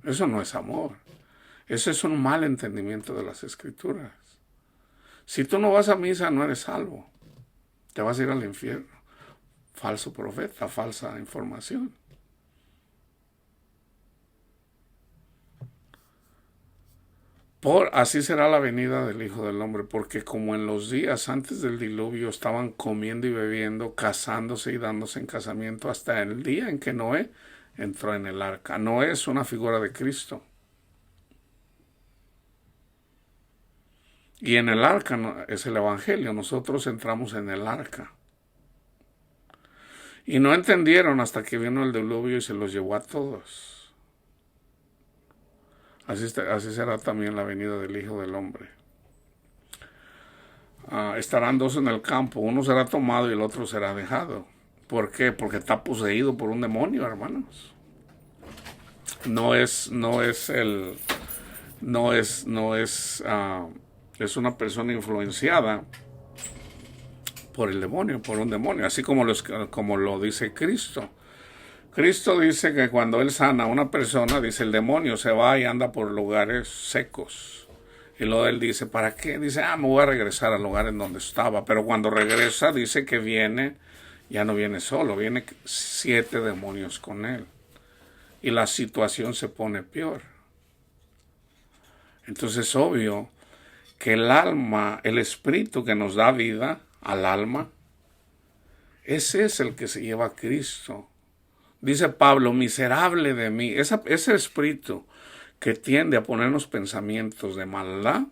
Eso no es amor. Eso es un mal entendimiento de las Escrituras. Si tú no vas a misa, no eres salvo. Te vas a ir al infierno. Falso profeta, falsa información. Así será la venida del Hijo del Hombre, porque como en los días antes del diluvio estaban comiendo y bebiendo, casándose y dándose en casamiento hasta el día en que Noé entró en el arca. Noé es una figura de Cristo. Y en el arca es el Evangelio, nosotros entramos en el arca. Y no entendieron hasta que vino el diluvio y se los llevó a todos. Así será también la venida del Hijo del Hombre. Estarán 2 en el campo, uno será tomado y el otro será dejado. ¿Por qué? Porque está poseído por un demonio, hermanos. Es una persona influenciada por el demonio, por un demonio, así como lo dice Cristo. Cristo dice que cuando Él sana a una persona, dice el demonio se va y anda por lugares secos. Y luego Él dice, ¿para qué? Dice, me voy a regresar al lugar en donde estaba. Pero cuando regresa, dice que viene, ya no viene solo, viene 7 demonios con Él. Y la situación se pone peor. Entonces es obvio que el alma, el espíritu que nos da vida al alma, ese es el que se lleva a Cristo. Dice Pablo, miserable de mí, ese espíritu que tiende a ponernos pensamientos de maldad,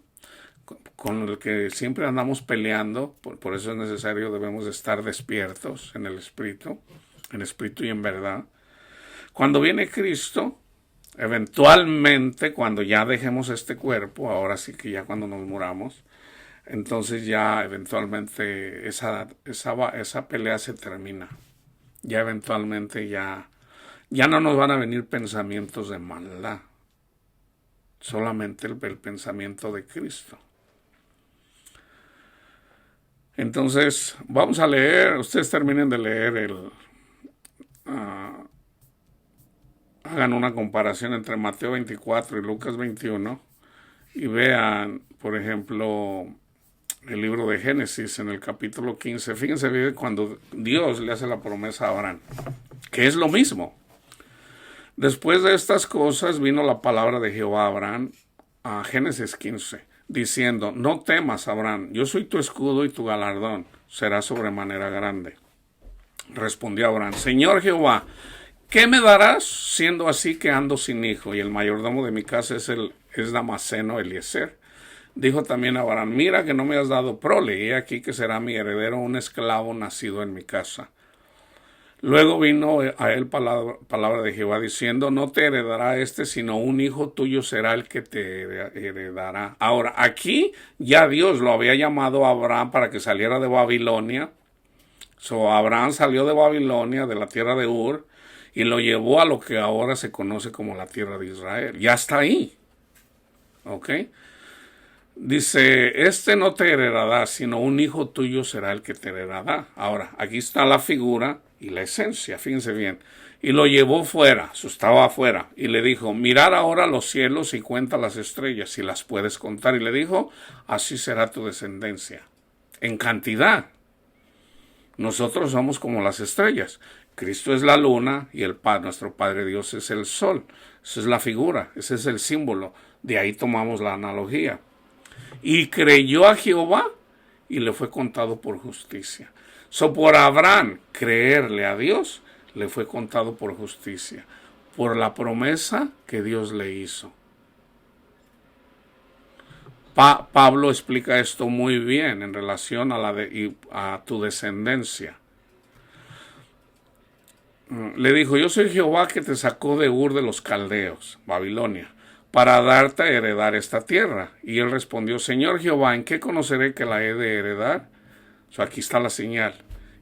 con el que siempre andamos peleando. Por eso es necesario, debemos de estar despiertos en espíritu y en verdad. Cuando viene Cristo, eventualmente, cuando ya dejemos este cuerpo, ahora sí que ya cuando nos muramos, entonces ya eventualmente esa pelea se termina. Ya eventualmente ya no nos van a venir pensamientos de maldad, solamente el pensamiento de Cristo. Entonces, vamos a leer, ustedes terminen de leer hagan una comparación entre Mateo 24 y Lucas 21 y vean, por ejemplo, el libro de Génesis en el capítulo 15. Fíjense bien cuando Dios le hace la promesa a Abraham, que es lo mismo. Después de estas cosas vino la palabra de Jehová a Abraham, a Génesis 15, diciendo: no temas, Abraham, yo soy tu escudo y tu galardón será sobremanera grande. Respondió Abraham: Señor Jehová, ¿qué me darás siendo así que ando sin hijo? Y el mayordomo de mi casa es Damaseno Eliezer. Dijo también Abraham: mira que no me has dado prole, y he aquí que será mi heredero un esclavo nacido en mi casa. Luego vino a él palabra de Jehová diciendo: no te heredará sino un hijo tuyo será el que te heredará. Ahora, aquí ya Dios lo había llamado a Abraham para que saliera de Babilonia. Abraham salió de Babilonia, de la tierra de Ur, y lo llevó a lo que ahora se conoce como la tierra de Israel. Ya está ahí. ¿Ok? Dice: no te heredará, sino un hijo tuyo será el que te heredará. Ahora, aquí está la figura y la esencia, fíjense bien. Y lo llevó fuera, estaba afuera, y le dijo: mirar ahora los cielos y cuenta las estrellas, si las puedes contar. Y le dijo: así será tu descendencia. En cantidad. Nosotros somos como las estrellas. Cristo es la luna y nuestro Padre Dios es el sol. Esa es la figura, ese es el símbolo. De ahí tomamos la analogía. Y creyó a Jehová y le fue contado por justicia. Por Abraham creerle a Dios, le fue contado por justicia, por la promesa que Dios le hizo. Pablo explica esto muy bien en relación a tu descendencia. Le dijo: yo soy Jehová que te sacó de Ur de los Caldeos, Babilonia, para darte a heredar esta tierra. Y él respondió: Señor Jehová, ¿en qué conoceré que la he de heredar? Aquí está la señal.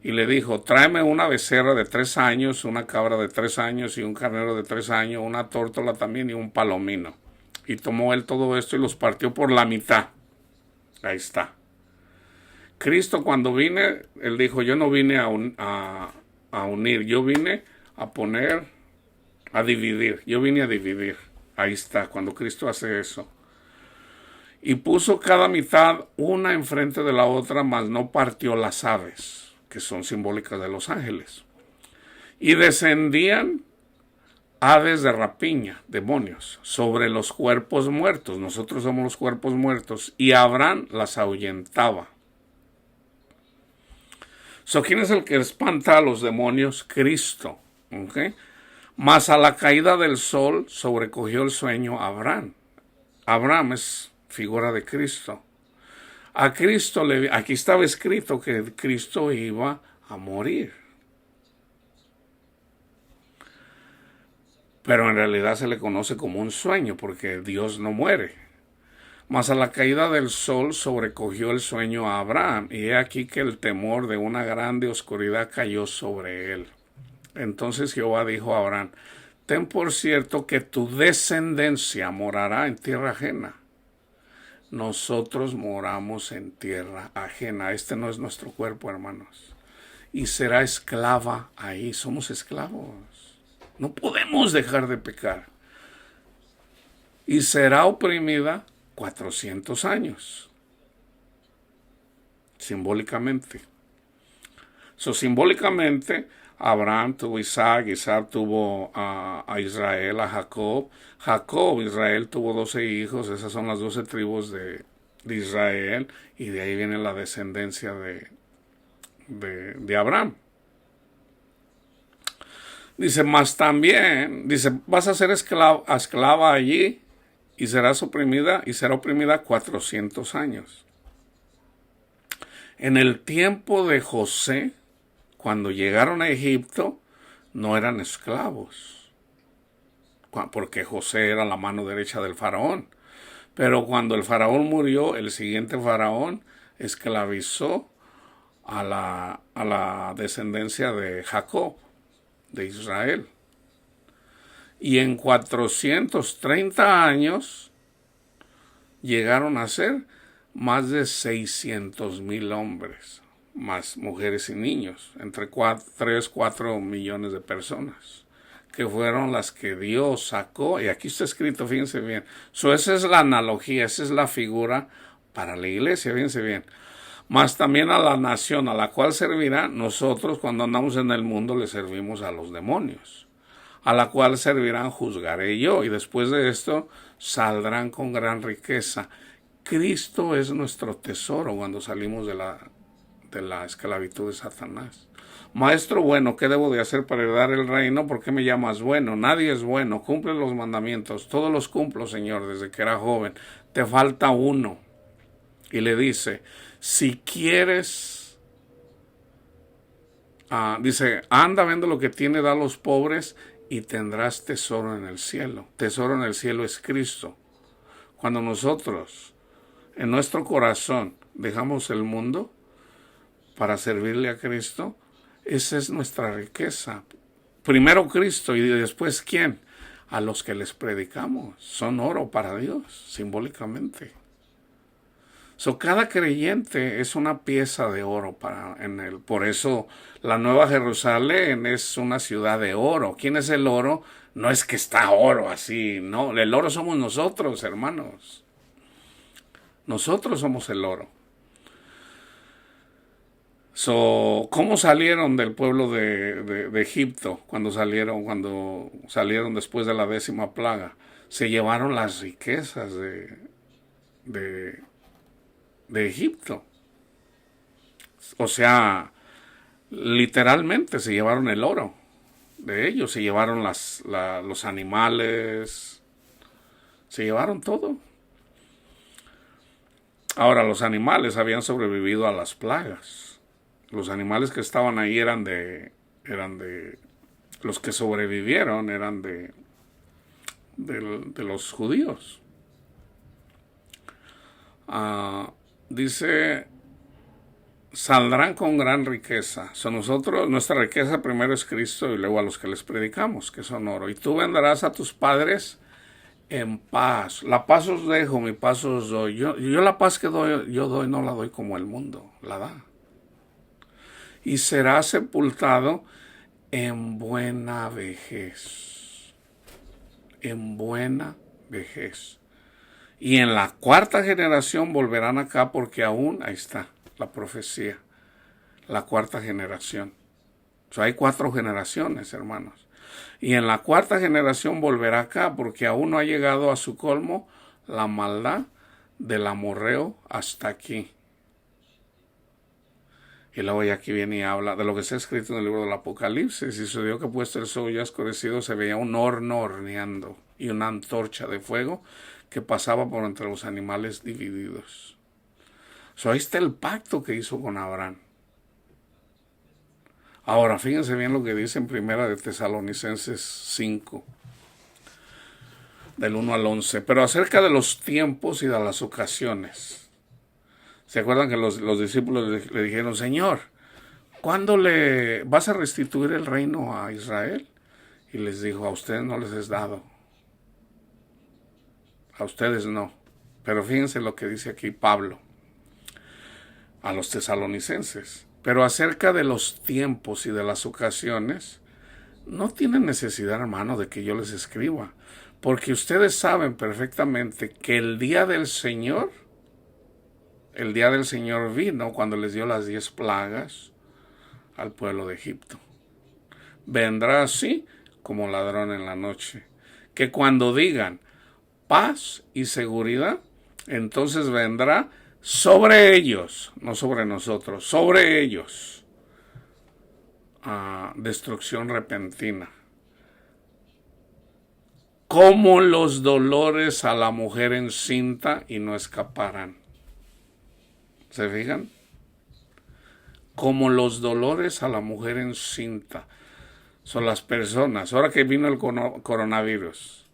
Y le dijo: tráeme una becerra de 3 años, una cabra de 3 años y un carnero de 3 años, una tórtola también y un palomino. Y tomó él todo esto y los partió por la mitad. Ahí está. Cristo, cuando vine, él dijo: yo no vine a unir, yo vine a dividir. Yo vine a dividir. Ahí está, cuando Cristo hace eso. Y puso cada mitad una enfrente de la otra, mas no partió las aves, que son simbólicas de los ángeles. Y descendían aves de rapiña, demonios, sobre los cuerpos muertos. Nosotros somos los cuerpos muertos. Y Abraham las ahuyentaba. ¿Quién es el que espanta a los demonios? Cristo. ¿Okay? Mas a la caída del sol sobrecogió el sueño a Abraham. Abraham es figura de Cristo. A Cristo aquí estaba escrito que Cristo iba a morir. Pero en realidad se le conoce como un sueño, porque Dios no muere. Mas a la caída del sol sobrecogió el sueño a Abraham, y he aquí que el temor de una grande oscuridad cayó sobre él. Entonces Jehová dijo a Abraham: ten por cierto que tu descendencia morará en tierra ajena. Nosotros moramos en tierra ajena. Este no es nuestro cuerpo, hermanos. Y será esclava ahí. Somos esclavos. No podemos dejar de pecar. Y será oprimida 400 años. Simbólicamente. Simbólicamente, Abraham tuvo Isaac, Isaac tuvo a Israel, a Jacob. Israel tuvo 12 hijos, esas son las 12 tribus de Israel, y de ahí viene la descendencia de Abraham. Dice: más también, dice, vas a ser esclava allí, y será oprimida 400 años. En el tiempo de José, cuando llegaron a Egipto, no eran esclavos, porque José era la mano derecha del faraón. Pero cuando el faraón murió, el siguiente faraón esclavizó a la descendencia de Jacob, de Israel. Y en 430 años llegaron a ser más de 600,000 hombres, más mujeres y niños, entre 3, 4 millones de personas, que fueron las que Dios sacó. Y aquí está escrito, fíjense bien. Esa es la analogía, esa es la figura para la iglesia, fíjense bien. Más también a la nación a la cual servirá. Nosotros, cuando andamos en el mundo, le servimos a los demonios, a la cual servirán, juzgaré yo, y después de esto saldrán con gran riqueza. Cristo es nuestro tesoro cuando salimos de la esclavitud de Satanás. Maestro bueno, ¿qué debo de hacer para heredar el reino? ¿Por qué me llamas bueno? Nadie es bueno. Cumple los mandamientos. Todos los cumplo, Señor, desde que era joven. Te falta uno. Y le dice, si quieres, dice, anda, vende lo que tiene, da a los pobres y tendrás tesoro en el cielo. Tesoro en el cielo es Cristo. Cuando nosotros, en nuestro corazón, dejamos el mundo para servirle a Cristo, esa es nuestra riqueza. Primero Cristo y después ¿quién? A los que les predicamos. Son oro para Dios, simbólicamente. Cada creyente es una pieza de oro por eso la Nueva Jerusalén es una ciudad de oro. ¿Quién es el oro? No es que está oro así, no. El oro somos nosotros, hermanos. Nosotros somos el oro. ¿Cómo salieron del pueblo de Egipto cuando salieron después de la 10ª plaga? Se llevaron las riquezas de Egipto. O sea, literalmente se llevaron el oro de ellos, se llevaron los animales, se llevaron todo. Ahora, los animales habían sobrevivido a las plagas. Los animales que estaban ahí eran de los que sobrevivieron eran de los judíos. Dice, saldrán con gran riqueza. Nuestra riqueza primero es Cristo y luego a los que les predicamos, que son oro. Y tú venderás a tus padres en paz. La paz os dejo, mi paz os doy. Yo la paz que yo doy no la doy como el mundo la da. Y será sepultado en buena vejez. En buena vejez. Y en la 4ª generación volverán acá porque aún, ahí está la profecía, la 4ª generación. Hay 4 generaciones, hermanos. Y en la 4ª generación volverá acá porque aún no ha llegado a su colmo la maldad del amorreo hasta aquí. Y luego ya aquí viene y habla de lo que está escrito en el libro del Apocalipsis. Y sucedió que puesto el sol ya oscurecido se veía un horno horneando y una antorcha de fuego que pasaba por entre los animales divididos. Ahí está el pacto que hizo con Abraham. Ahora, fíjense bien lo que dice en 1 de Tesalonicenses 5, del 1 al 11. Pero acerca de los tiempos y de las ocasiones. ¿Se acuerdan que los discípulos le dijeron, Señor, ¿cuándo le vas a restituir el reino a Israel? Y les dijo, a ustedes no les es dado. A ustedes no. Pero fíjense lo que dice aquí Pablo a los tesalonicenses. Pero acerca de los tiempos y de las ocasiones, no tienen necesidad, hermano, de que yo les escriba. Porque ustedes saben perfectamente que el día del Señor vino cuando les dio las 10 plagas al pueblo de Egipto. Vendrá así como ladrón en la noche. Que cuando digan paz y seguridad, entonces vendrá sobre ellos, no sobre nosotros, sobre ellos, destrucción repentina. como los dolores a la mujer encinta y no escaparán. ¿Se fijan? Como los dolores a la mujer encinta. Son las personas, ahora que vino el coronavirus,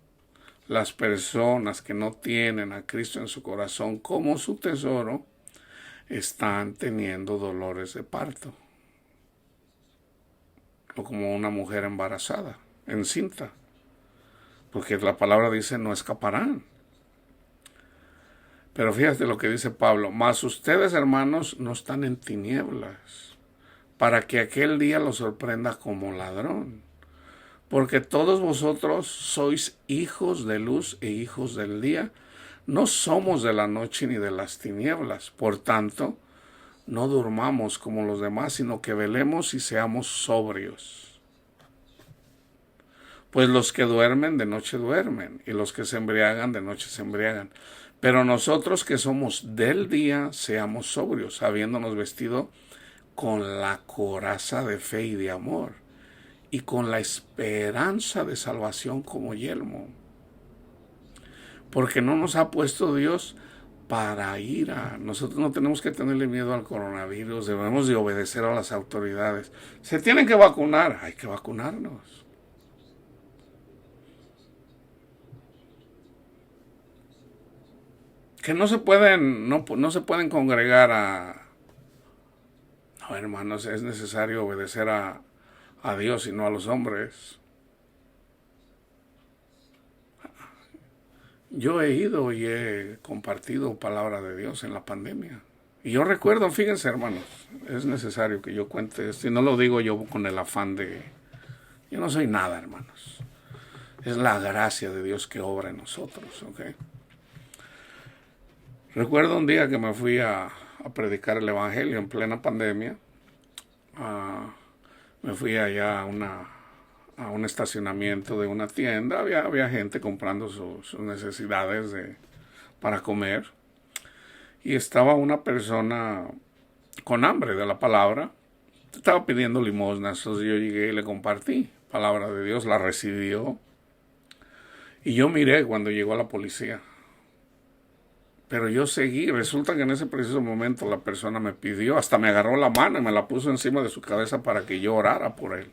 las personas que no tienen a Cristo en su corazón como su tesoro, están teniendo dolores de parto. O como una mujer embarazada, encinta. Porque la palabra dice no escaparán. Pero fíjate lo que dice Pablo, mas ustedes, hermanos, no están en tinieblas, para que aquel día los sorprenda como ladrón. Porque todos vosotros sois hijos de luz e hijos del día, no somos de la noche ni de las tinieblas. Por tanto, no durmamos como los demás, sino que velemos y seamos sobrios. Pues los que duermen de noche duermen, y los que se embriagan de noche se embriagan. Pero nosotros que somos del día, seamos sobrios, habiéndonos vestido con la coraza de fe y de amor, y con la esperanza de salvación como yelmo. Porque no nos ha puesto Dios para ira. Nosotros no tenemos que tenerle miedo al coronavirus, debemos de obedecer a las autoridades. Se tienen que vacunar, hay que vacunarnos. Que no se pueden, no se pueden congregar a... No, hermanos, es necesario obedecer a Dios y no a los hombres. Yo he ido y he compartido palabra de Dios en la pandemia. Y yo recuerdo, fíjense hermanos, es necesario que yo cuente esto. Y no lo digo yo con el afán de... Yo no soy nada, hermanos. Es la gracia de Dios que obra en nosotros, ¿ok? Recuerdo un día que me fui a predicar el evangelio en plena pandemia. Me fui allá a un estacionamiento de una tienda. Había gente comprando sus necesidades para comer. Y estaba una persona con hambre de la palabra. Estaba pidiendo limosnas. Entonces yo llegué y le compartí palabra de Dios. La recibió. Y yo miré cuando llegó la policía. Pero yo seguí, resulta que en ese preciso momento la persona me pidió, hasta me agarró la mano y me la puso encima de su cabeza para que yo orara por él.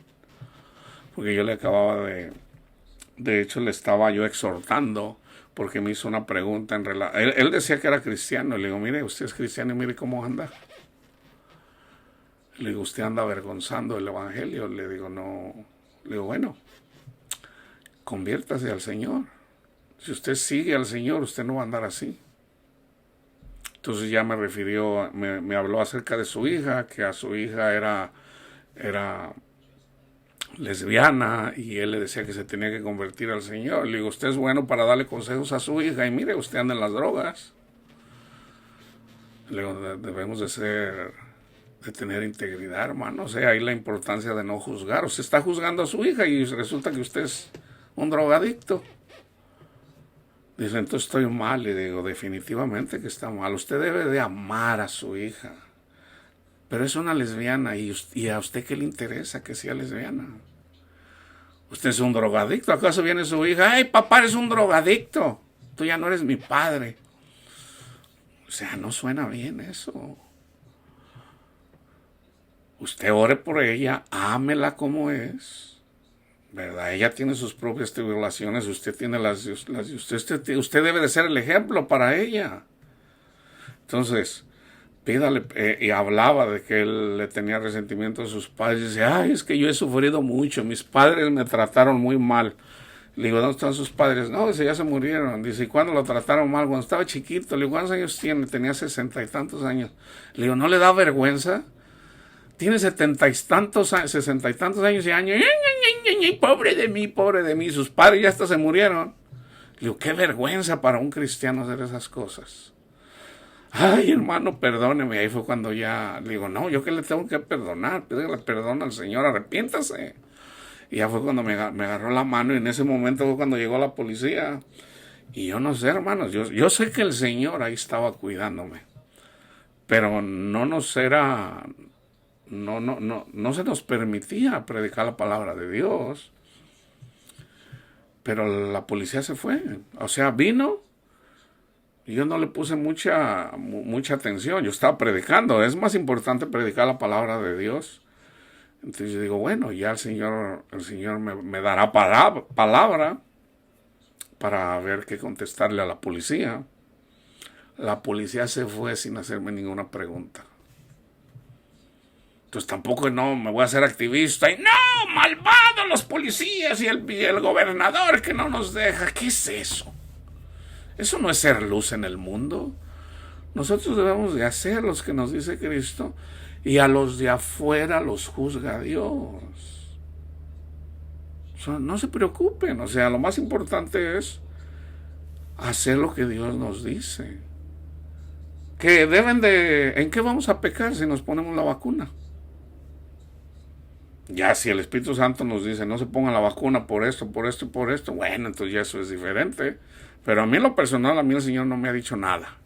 Porque yo le acababa de hecho le estaba yo exhortando, porque me hizo una pregunta en relación, él decía que era cristiano, y le digo, mire, usted es cristiano y mire cómo anda. Le digo, usted anda avergonzando el evangelio. Le digo, no, le digo, bueno, conviértase al Señor. Si usted sigue al Señor, usted no va a andar así. Entonces ya me habló acerca de su hija, que a su hija era lesbiana y él le decía que se tenía que convertir al Señor. Le digo, usted es bueno para darle consejos a su hija y mire, usted anda en las drogas. Le digo, debemos de tener integridad, hermano. O sea, ahí la importancia de no juzgar. Usted está juzgando a su hija y resulta que usted es un drogadicto. Dice, entonces estoy mal. Le digo, definitivamente que está mal. Usted debe de amar a su hija. Pero es una lesbiana y a usted qué le interesa que sea lesbiana. Usted es un drogadicto. ¿Acaso viene su hija? ¡Ay, papá, eres un drogadicto! Tú ya no eres mi padre. O sea, no suena bien eso. Usted ore por ella, ámela como es. ¿Verdad? Ella tiene sus propias tribulaciones, usted tiene las de usted debe de ser el ejemplo para ella. Entonces, pídale, y hablaba de que él le tenía resentimiento a sus padres, y dice, ay, es que yo he sufrido mucho, mis padres me trataron muy mal. Le digo, ¿dónde están sus padres? No, dice, ya se murieron. Dice, ¿y cuándo lo trataron mal? Cuando estaba chiquito. Le digo, ¿cuántos años tiene? Tenía 60 y tantos años. Le digo, ¿no le da vergüenza? Tiene 60 y tantos años y años. Pobre de mí. Sus padres ya hasta se murieron. Le digo, qué vergüenza para un cristiano hacer esas cosas. Ay, hermano, perdóneme. Ahí fue cuando ya le digo, no, yo que le tengo que perdonar. Pídele perdón al Señor, arrepiéntase. Y ya fue cuando me agarró la mano y en ese momento fue cuando llegó la policía. Y yo no sé, hermanos, yo sé que el Señor ahí estaba cuidándome. Pero no se nos permitía predicar la palabra de Dios. Pero la policía se fue. O sea, vino y yo no le puse mucha atención. Yo estaba predicando. Es más importante predicar la palabra de Dios. Entonces yo digo, bueno, ya el Señor me dará palabra para ver qué contestarle a la policía. La policía se fue sin hacerme ninguna pregunta. Entonces tampoco no me voy a hacer activista y no, malvados los policías y el gobernador que no nos deja. ¿Qué es eso? Eso no es ser luz en el mundo. Nosotros debemos de hacer lo que nos dice Cristo y a los de afuera los juzga Dios. O sea, no se preocupen, o sea, lo más importante es hacer lo que Dios nos dice. ¿En qué vamos a pecar si nos ponemos la vacuna? Ya si el Espíritu Santo nos dice no se ponga la vacuna por esto, por esto y por esto, bueno, entonces ya eso es diferente. Pero a mí en lo personal, a mí el Señor no me ha dicho nada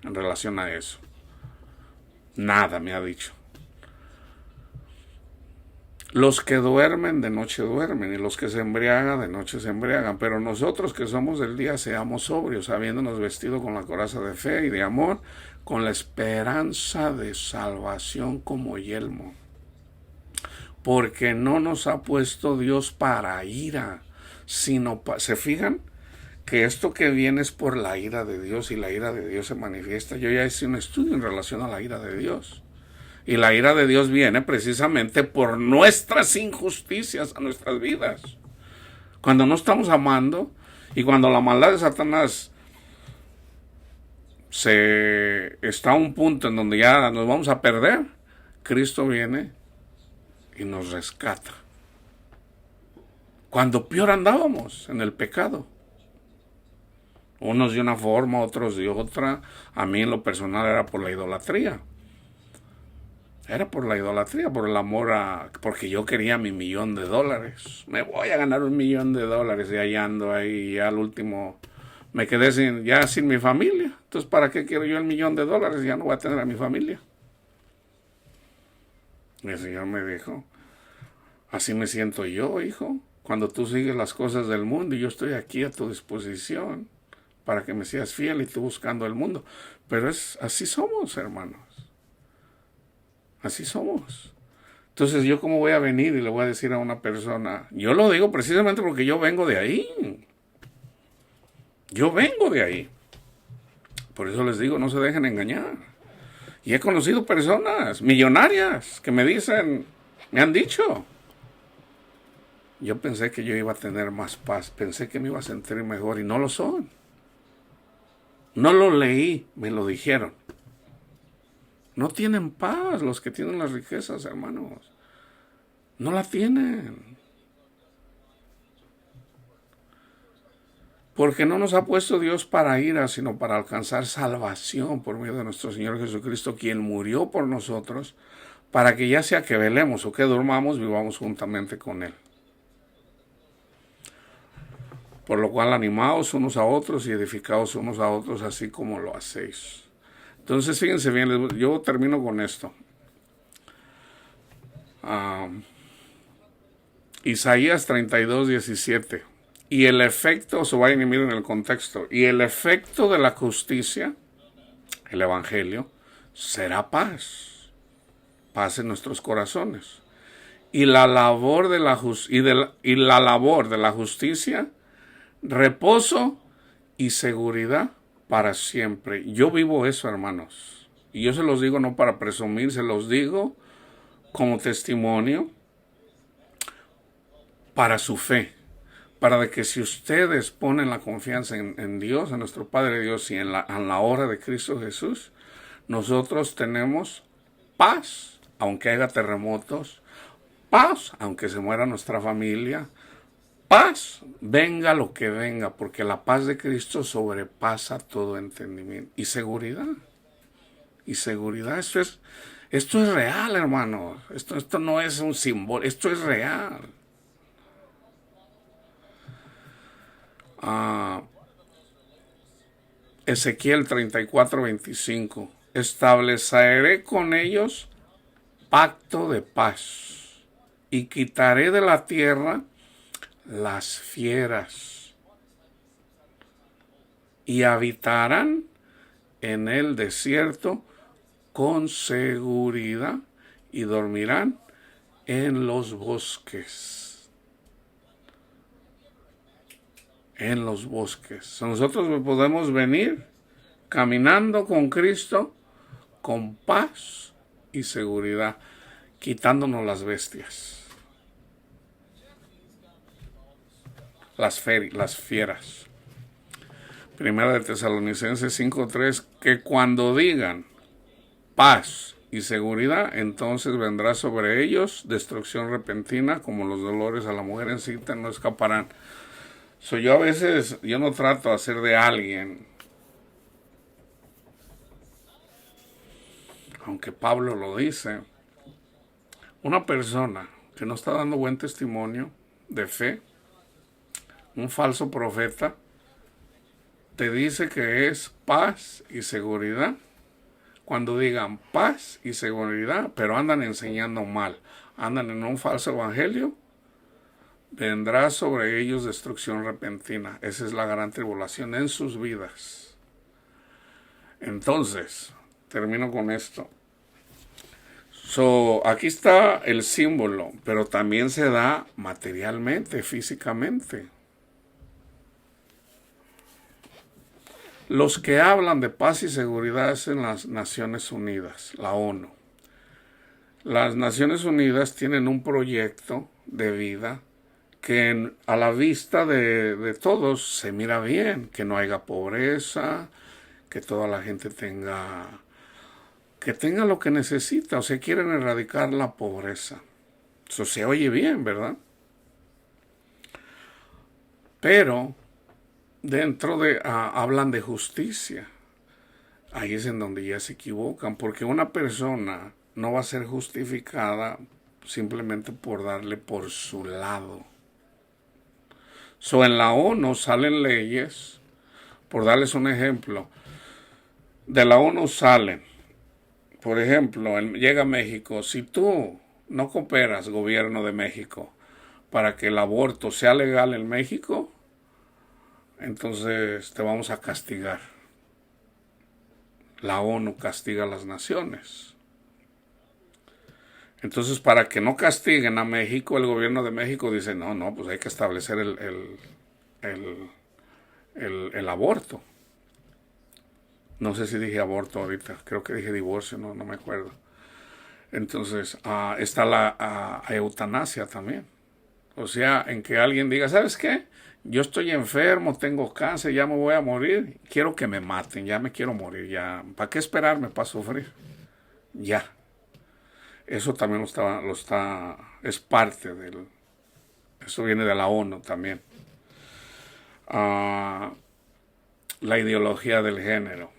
en relación a eso. Nada me ha dicho. Los que duermen de noche duermen y los que se embriagan de noche se embriagan. Pero nosotros que somos del día seamos sobrios, habiéndonos vestido con la coraza de fe y de amor, con la esperanza de salvación como yelmo. Porque no nos ha puesto Dios para ira, sino ¿se fijan? Que esto que viene es por la ira de Dios y la ira de Dios se manifiesta. Yo ya hice un estudio en relación a la ira de Dios. Y la ira de Dios viene precisamente por nuestras injusticias a nuestras vidas. Cuando no estamos amando y cuando la maldad de Satanás está a un punto en donde ya nos vamos a perder, Cristo viene y nos rescata. Cuando peor andábamos en el pecado. Unos de una forma, otros de otra. A mí en lo personal era por la idolatría. Era por la idolatría, por el amor porque yo quería mi $1,000,000. Me voy a ganar $1,000,000 y ahí ando ahí y al último me quedé sin mi familia. Entonces, ¿para qué quiero yo el $1,000,000? Ya no voy a tener a mi familia. Y el Señor me dijo, así me siento yo, hijo, cuando tú sigues las cosas del mundo y yo estoy aquí a tu disposición para que me seas fiel y tú buscando el mundo. Pero así somos, hermanos. Así somos. Entonces, ¿yo cómo voy a venir y le voy a decir a una persona? Yo lo digo precisamente porque yo vengo de ahí. Yo vengo de ahí. Por eso les digo, no se dejen engañar. Y he conocido personas millonarias que me han dicho, yo pensé que yo iba a tener más paz, pensé que me iba a sentir mejor y no lo son. No lo leí, me lo dijeron. No tienen paz los que tienen las riquezas, hermanos. No la tienen. Porque no nos ha puesto Dios para ira, sino para alcanzar salvación por medio de nuestro Señor Jesucristo, quien murió por nosotros, para que ya sea que velemos o que durmamos, vivamos juntamente con Él. Por lo cual animaos unos a otros y edificaos unos a otros, así como lo hacéis. Entonces, fíjense bien, yo termino con esto. Isaías 32:17. Y el efecto, se vayan y miren el contexto, y el efecto de la justicia, el evangelio, será paz. Paz en nuestros corazones. Y la labor de la justicia, reposo y seguridad para siempre. Yo vivo eso, hermanos. Y yo se los digo no para presumir, se los digo como testimonio para su fe. Para de que si ustedes ponen la confianza en Dios, en nuestro Padre Dios y en la obra de Cristo Jesús, nosotros tenemos paz, aunque haya terremotos, paz, aunque se muera nuestra familia, paz, venga lo que venga, porque la paz de Cristo sobrepasa todo entendimiento. Y seguridad, esto es real, hermanos. Esto no es un símbolo, esto es real. Ezequiel 34:25. Estableceré con ellos pacto de paz y quitaré de la tierra las fieras y habitarán en el desierto con seguridad y dormirán en los bosques. En los bosques. Nosotros podemos venir caminando con Cristo con paz y seguridad, quitándonos las bestias, las fieras. Primera de Tesalonicenses 5:3, que cuando digan paz y seguridad, entonces vendrá sobre ellos destrucción repentina, como los dolores a la mujer encinta no escaparán. Yo a veces, yo no trato de hacer de alguien, aunque Pablo lo dice, una persona que no está dando buen testimonio de fe, un falso profeta, te dice que es paz y seguridad. Cuando digan paz y seguridad, pero andan enseñando mal, andan en un falso evangelio, vendrá sobre ellos destrucción repentina. Esa es la gran tribulación en sus vidas. Entonces, termino con esto. Aquí está el símbolo, pero también se da materialmente, físicamente. Los que hablan de paz y seguridad es en las Naciones Unidas, la ONU. Las Naciones Unidas tienen un proyecto de vida que a la vista de todos se mira bien, que no haya pobreza, que toda la gente tenga lo que necesita. O sea, quieren erradicar la pobreza. Eso se oye bien, ¿verdad? Pero dentro hablan de justicia. Ahí es en donde ya se equivocan, porque una persona no va a ser justificada simplemente por darle por su lado. En la ONU salen leyes, por darles un ejemplo, de la ONU salen, por ejemplo, llega a México, si tú no cooperas, gobierno de México, para que el aborto sea legal en México, entonces te vamos a castigar. La ONU castiga a las naciones. Entonces, para que no castiguen a México, el gobierno de México dice, no, pues hay que establecer el aborto. No sé si dije aborto ahorita, creo que dije divorcio, no me acuerdo. Entonces, está la eutanasia también. O sea, en que alguien diga, ¿sabes qué? Yo estoy enfermo, tengo cáncer, ya me voy a morir, quiero que me maten, ya me quiero morir, ya. ¿Para qué esperarme para sufrir? Ya. Eso también es parte eso viene de la ONU también. La ideología del género.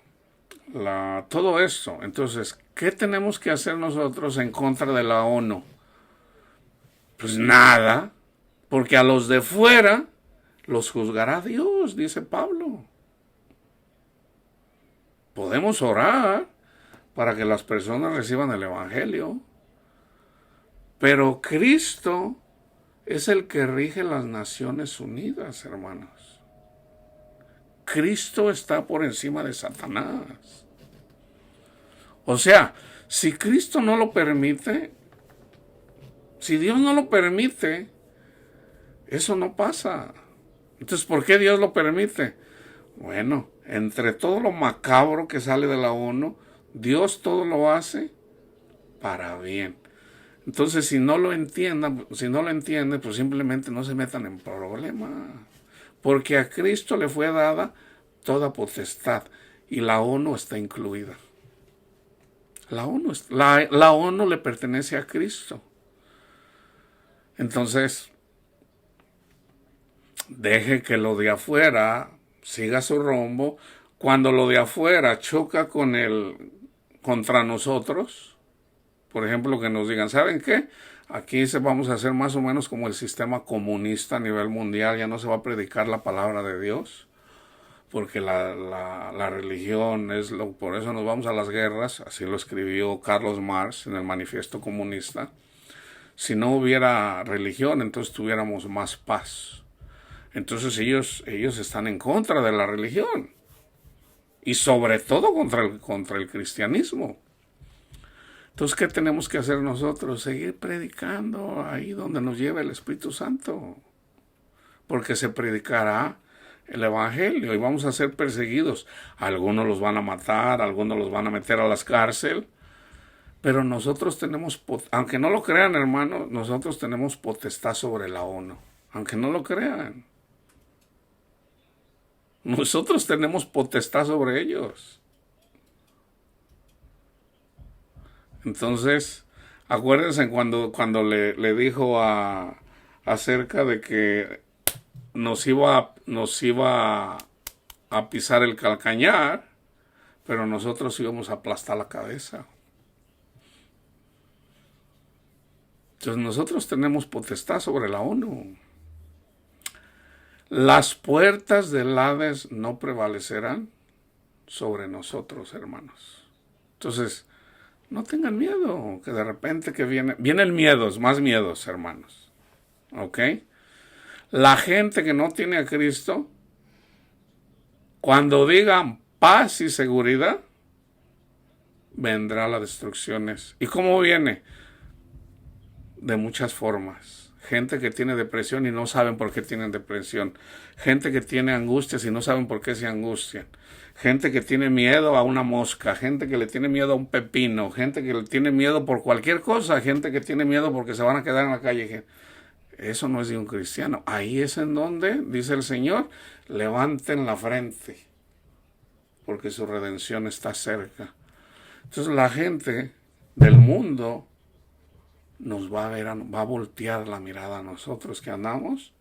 Todo eso. Entonces, ¿qué tenemos que hacer nosotros en contra de la ONU? Pues nada, porque a los de fuera los juzgará Dios, dice Pablo. Podemos orar para que las personas reciban el evangelio, pero Cristo es el que rige las Naciones Unidas, hermanos. Cristo está por encima de Satanás. O sea, si Cristo no lo permite, si Dios no lo permite, eso no pasa. Entonces, ¿por qué Dios lo permite? Bueno, entre todo lo macabro que sale de la ONU, Dios todo lo hace para bien. Entonces, si no lo entienden, pues simplemente no se metan en problemas. Porque a Cristo le fue dada toda potestad y la ONU está incluida. La ONU le pertenece a Cristo. Entonces, deje que lo de afuera siga su rumbo. Cuando lo de afuera choca contra nosotros, por ejemplo, que nos digan, ¿saben qué? Aquí vamos a hacer más o menos como el sistema comunista a nivel mundial, ya no se va a predicar la palabra de Dios, porque la religión por eso nos vamos a las guerras, así lo escribió Carlos Marx en el Manifiesto Comunista. Si no hubiera religión, entonces tuviéramos más paz. Entonces ellos están en contra de la religión. y sobre todo contra el cristianismo. Entonces, ¿qué tenemos que hacer nosotros? Seguir predicando ahí donde nos lleva el Espíritu Santo. Porque se predicará el Evangelio y vamos a ser perseguidos. Algunos los van a matar, algunos los van a meter a las cárceles. Pero nosotros tenemos, aunque no lo crean, hermanos, nosotros tenemos potestad sobre la ONU. Aunque no lo crean. Nosotros tenemos potestad sobre ellos. Entonces, acuérdense cuando le dijo acerca de que nos iba a pisar el calcañar, pero nosotros íbamos a aplastar la cabeza. Entonces nosotros tenemos potestad sobre la ONU. Las puertas del Hades no prevalecerán sobre nosotros, hermanos. Entonces, no tengan miedo, que de repente que vienen miedos, más miedos, hermanos. ¿Ok? La gente que no tiene a Cristo, cuando digan paz y seguridad, vendrá la destrucciones. ¿Y cómo viene? De muchas formas. Gente que tiene depresión y no saben por qué tienen depresión. Gente que tiene angustias y no saben por qué se angustian. Gente que tiene miedo a una mosca. Gente que le tiene miedo a un pepino. Gente que le tiene miedo por cualquier cosa. Gente que tiene miedo porque se van a quedar en la calle. Eso no es de un cristiano. Ahí es en donde, dice el Señor, levanten la frente. Porque su redención está cerca. Entonces la gente del mundo nos va a voltear la mirada a nosotros que andamos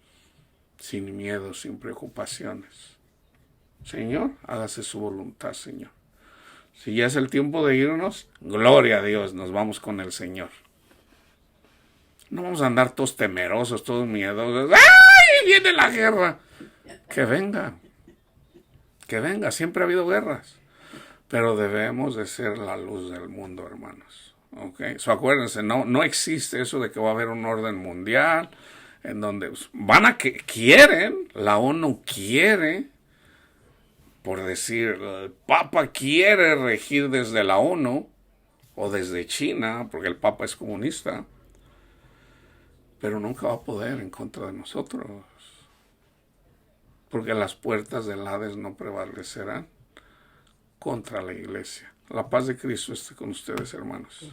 sin miedo, sin preocupaciones. Señor, hágase su voluntad, Señor. Si ya es el tiempo de irnos, gloria a Dios, nos vamos con el Señor. No vamos a andar todos temerosos, todos miedosos. ¡Ay! Viene la guerra. Que venga. Que venga. Siempre ha habido guerras. Pero debemos de ser la luz del mundo, hermanos. Okay. So, acuérdense, no existe eso de que va a haber un orden mundial en donde la ONU quiere, por decir, el Papa quiere regir desde la ONU o desde China, porque el Papa es comunista, pero nunca va a poder en contra de nosotros, porque las puertas del Hades no prevalecerán contra la iglesia. La paz de Cristo esté con ustedes, hermanos.